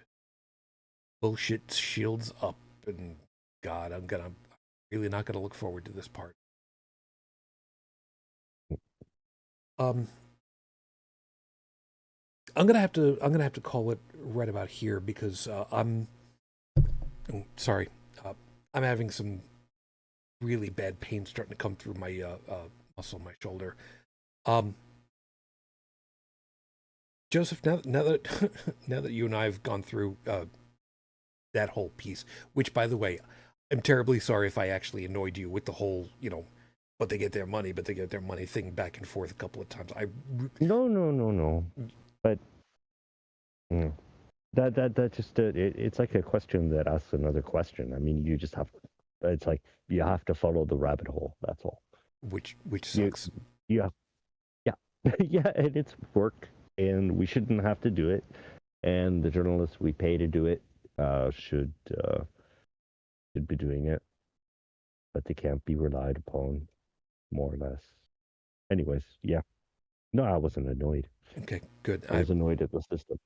bullshit shields up. And God, I'm really not going to look forward to this part. I'm gonna have to call it right about here because I'm sorry. I'm having some really bad pain starting to come through my muscle in my shoulder. Joseph, now that now that you and I have gone through that whole piece, which by the way, I'm terribly sorry if I actually annoyed you with the whole, but they get their money thing back and forth a couple of times. No. But that just it's like a question that asks another question. I mean, you just have. It's like you have to follow the rabbit hole. That's all. Which sucks. Yeah, yeah, and it's work, and we shouldn't have to do it. And the journalists we pay to do it should be doing it, but they can't be relied upon, more or less. Anyways, yeah. No, I wasn't annoyed. Okay, good. I was annoyed at the system.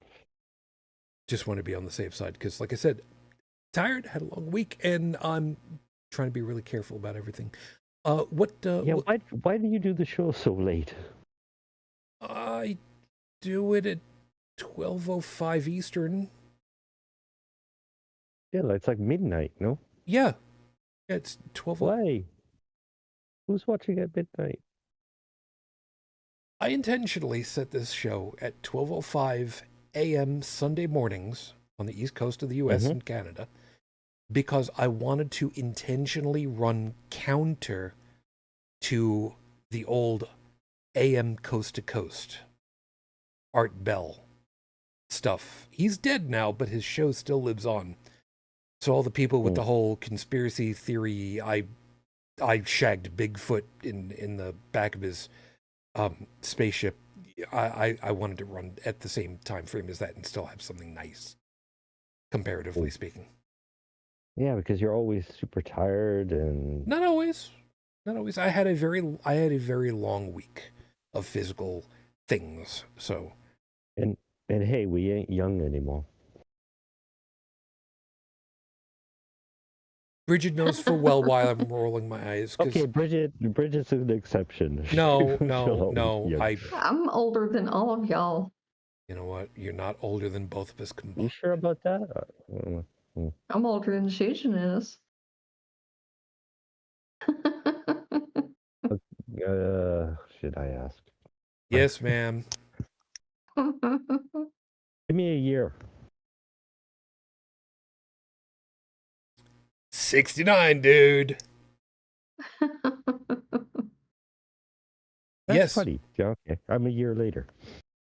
Just want to be on the safe side because, like I said, tired, had a long week, and I'm trying to be really careful about everything. Why do you do the show so late? I do it at 12:05 Eastern. Yeah, it's like midnight, no? Yeah, it's 12. Why? Who's watching at midnight? I intentionally set this show at 12:05 a.m. Sunday mornings on the East Coast of the U.S. and Canada because I wanted to intentionally run counter to the old AM Coast to Coast Art Bell stuff. He's dead now, but his show still lives on. So all the people with the whole conspiracy theory, I shagged Bigfoot in the back of his spaceship. I wanted to run at the same time frame as that and still have something nice, comparatively speaking. Yeah, because you're always super tired and not always. I had a very long week of physical things. So and hey, we ain't young anymore. Bridget knows full well why I'm rolling my eyes. Okay, Bridget's an exception. No. I'm older than all of y'all. You know what? You're not older than both of us combined. You sure about that? I'm older than Susan is. Should I ask? Yes, ma'am. Give me a year. 69, dude. That's yes. funny. Yeah, okay. I'm a year later.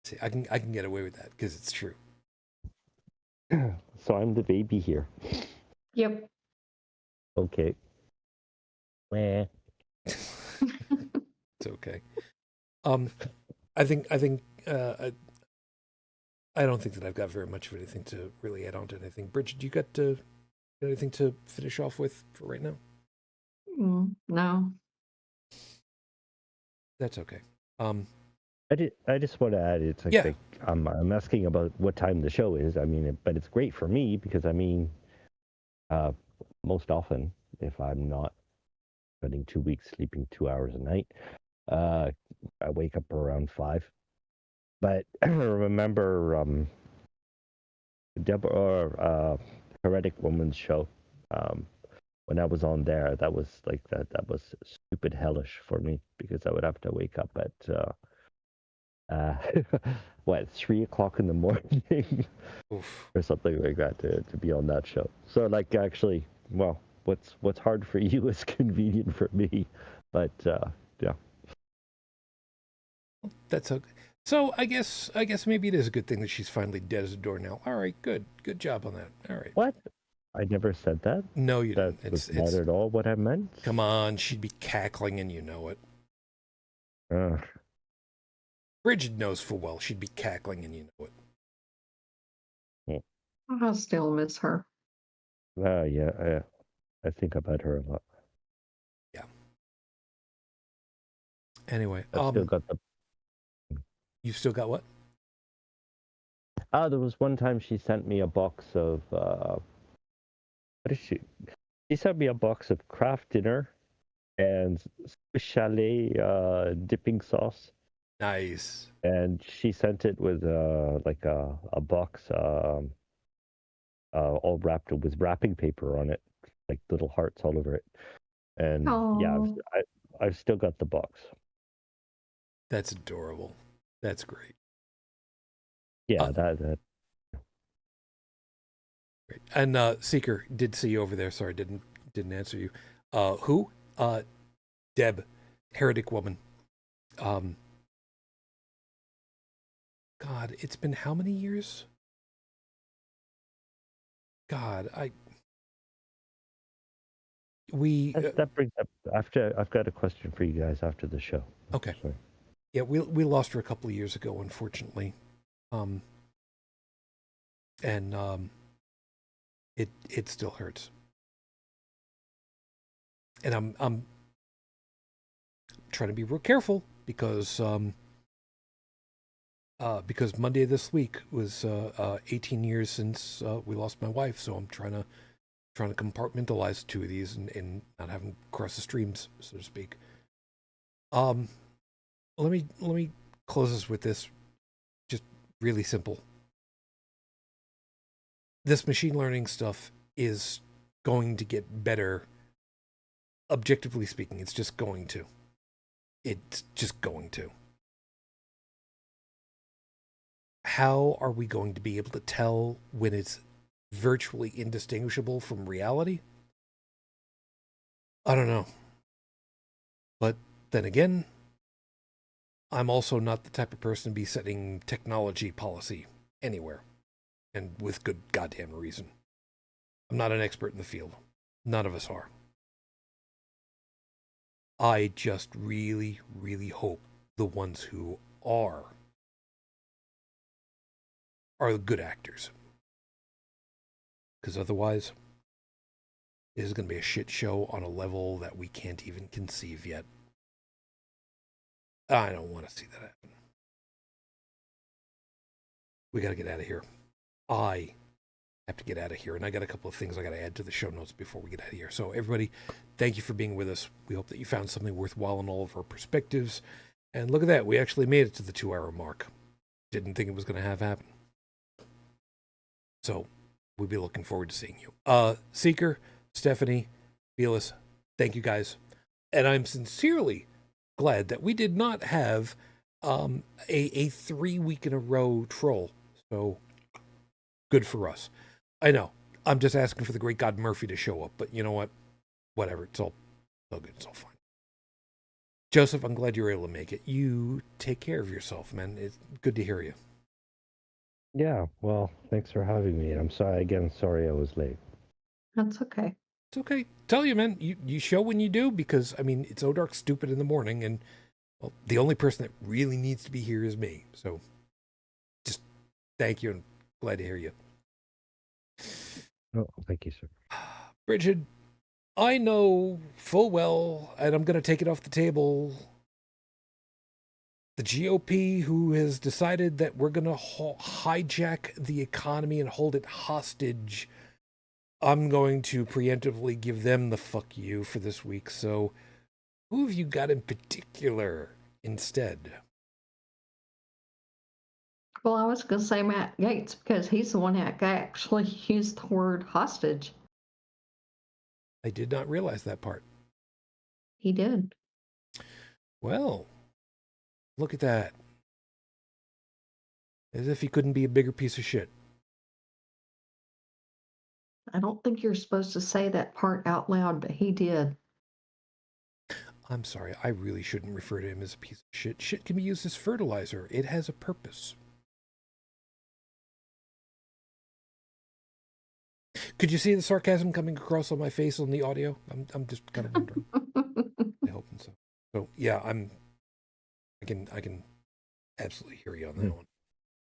See, I can get away with that because it's true. So I'm the baby here. Yep. Okay. Meh. It's okay. I think I don't think that I've got very much of anything to really add on to anything. Bridget, you got anything to finish off with for right now? No. That's okay. I just want to add, it's like, I'm asking about what time the show is. I mean, but it's great for me because most often if I'm not spending 2 weeks sleeping 2 hours a night, I wake up around 5. But I remember Deborah, Heretic Woman's show. When I was on there, that was like that was stupid hellish for me because I would have to wake up at 3 o'clock in the morning or something like that to be on that show. So like actually, well, what's hard for you is convenient for me, but yeah. That's okay. So I guess maybe it is a good thing that she's finally dead as a doornail. All right, good job on that. All right. What? I never said that. No, you didn't. That's not at all what I meant. Come on, she'd be cackling and you know it. Uh, Bridget knows full well she'd be cackling, and you know it. I still miss her. yeah, I think about her a lot. Yeah. Anyway, I've still got the. you've still got what? There was one time she sent me a box of. What is she? She sent me a box of Kraft dinner and Swiss chalet dipping sauce. Nice. And she sent it with like a box all wrapped with wrapping paper on it, like little hearts all over it. And yeah, Oh, I've still got the box. That's adorable. That's great. Yeah, that. Great. And Seeker did see you over there. Sorry, didn't answer you. Who? Deb, heretic woman. God, it's been how many years? God, That brings up after. I've got a question for you guys after the show. Okay. Sorry. Yeah, we lost her a couple of years ago, unfortunately. And it still hurts. And I'm trying to be real careful because Monday this week was 18 years since we lost my wife, so I'm trying to compartmentalize two of these and not have them cross the streams, so to speak. Let me close this with this, just really simple. This machine learning stuff is going to get better. Objectively speaking, it's just going to. It's just going to. How are we going to be able to tell when it's virtually indistinguishable from reality? I don't know. But then again, I'm also not the type of person to be setting technology policy anywhere, and with good goddamn reason. I'm not an expert in the field. None of us are. I just really, really hope the ones who are the good actors. Because otherwise, this is going to be a shit show on a level that we can't even conceive yet. I don't want to see that happen. We got to get out of here. I have to get out of here, and I got a couple of things I got to add to the show notes before we get out of here. So everybody, thank you for being with us. We hope that you found something worthwhile in all of our perspectives. And look at that, we actually made it to the 2-hour mark. Didn't think it was going to have happen. So we'll be looking forward to seeing you. Seeker, Stephanie, Felis, thank you guys. And I'm sincerely glad that we did not have a 3 week in a row troll. So good for us. I know. I'm just asking for the great God Murphy to show up, but you know what? Whatever. It's all good. It's all fine. Joseph, I'm glad you were able to make it. You take care of yourself, man. It's good to hear you. Yeah, well, thanks for having me. I'm sorry I was late. that's okay. It's okay. Tell you, man, you show when you do, because, I mean, it's dark stupid in the morning, and well, the only person that really needs to be here is me. So just thank you, and glad to hear you. Oh, thank you, sir. Bridget, I know full well, and I'm going to take it off the table, the GOP, who has decided that we're going to hijack the economy and hold it hostage. I'm going to preemptively give them the fuck you for this week. So who have you got in particular instead? Well, I was going to say Matt Gaetz because he's the one that actually used the word hostage. I did not realize that part. He did. Well, look at that. As if he couldn't be a bigger piece of shit. I don't think you're supposed to say that part out loud, but he did. I'm sorry, I really shouldn't refer to him as a piece of shit. Shit can be used as fertilizer. It has a purpose. Could you see the sarcasm coming across on my face on the audio? I'm just kind of wondering. I hope so. So yeah, I can absolutely hear you on that one.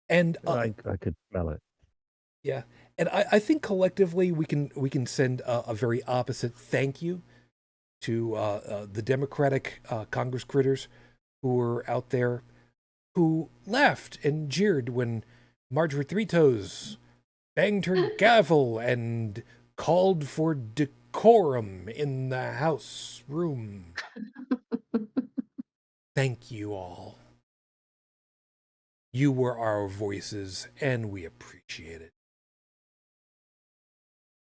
And I could smell it. yeah, and I think collectively we can send a very opposite thank you to the Democratic Congress critters who were out there who laughed and jeered when Marjorie Three Toes banged her gavel and called for decorum in the House room. Thank you all. You were our voices, and we appreciate it.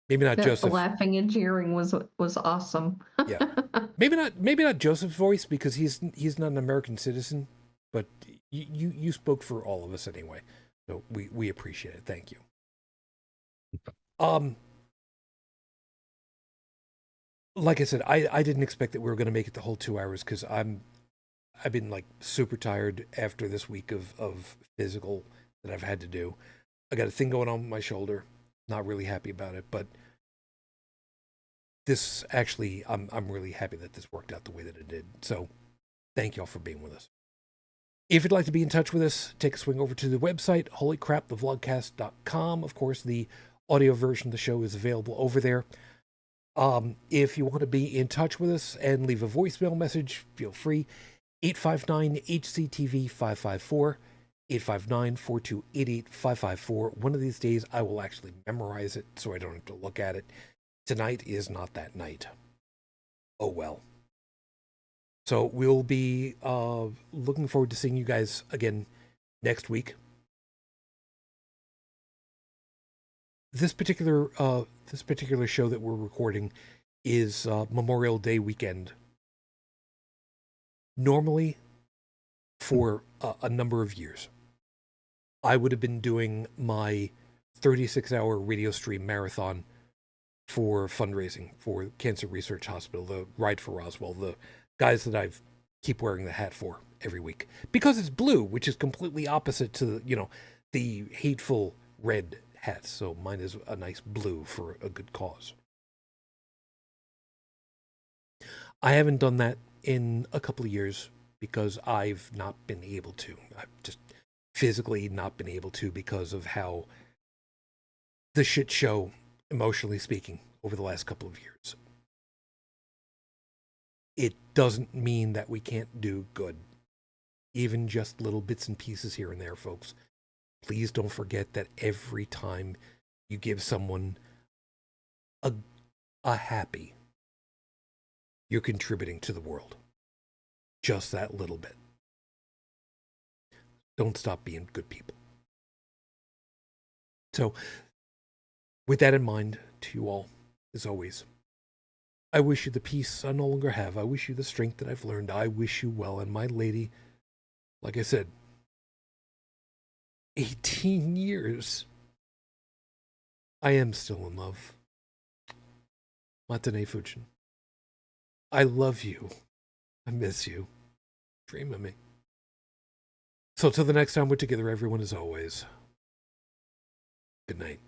Maybe not The Joseph. laughing and jeering was awesome. Yeah, maybe not Joseph's voice because he's not an American citizen, but you spoke for all of us anyway, so we appreciate it. Thank you. Like I said, I didn't expect that we were going to make it the whole 2 hours because I've been like super tired after this week of physical that I've had to do. I got a thing going on with my shoulder. Not really happy about it, but this actually, I'm really happy that this worked out the way that it did. So thank y'all for being with us. If you'd like to be in touch with us, take a swing over to the website, holycrapthevlogcast.com. Of course, the audio version of the show is available over there. If you want to be in touch with us and leave a voicemail message, feel free. 859-HCTV-554, 859-428-8554. One of these days, I will actually memorize it so I don't have to look at it. Tonight is not that night. Oh well. So we'll be looking forward to seeing you guys again next week. This particular show that we're recording is Memorial Day weekend. Normally, for a number of years, I would have been doing my 36-hour radio stream marathon for fundraising for Cancer Research Hospital, the Ride for Roswell, the guys that I keep wearing the hat for every week. Because it's blue, which is completely opposite to, the hateful red hat. So mine is a nice blue for a good cause. I haven't done that in a couple of years because I've not been able to. I've just physically not been able to because of how the shit show, emotionally speaking, over the last couple of years. It doesn't mean that we can't do good. Even just little bits and pieces here and there, folks. Please don't forget that every time you give someone a happy, you're contributing to the world. Just that little bit. Don't stop being good people. So, with that in mind, to you all, as always, I wish you the peace I no longer have. I wish you the strength that I've learned. I wish you well. And my lady, like I said, 18 years. I am still in love. Matane Fujin. I love you. I miss you. Dream of me. So till the next time we're together, everyone, as always, good night.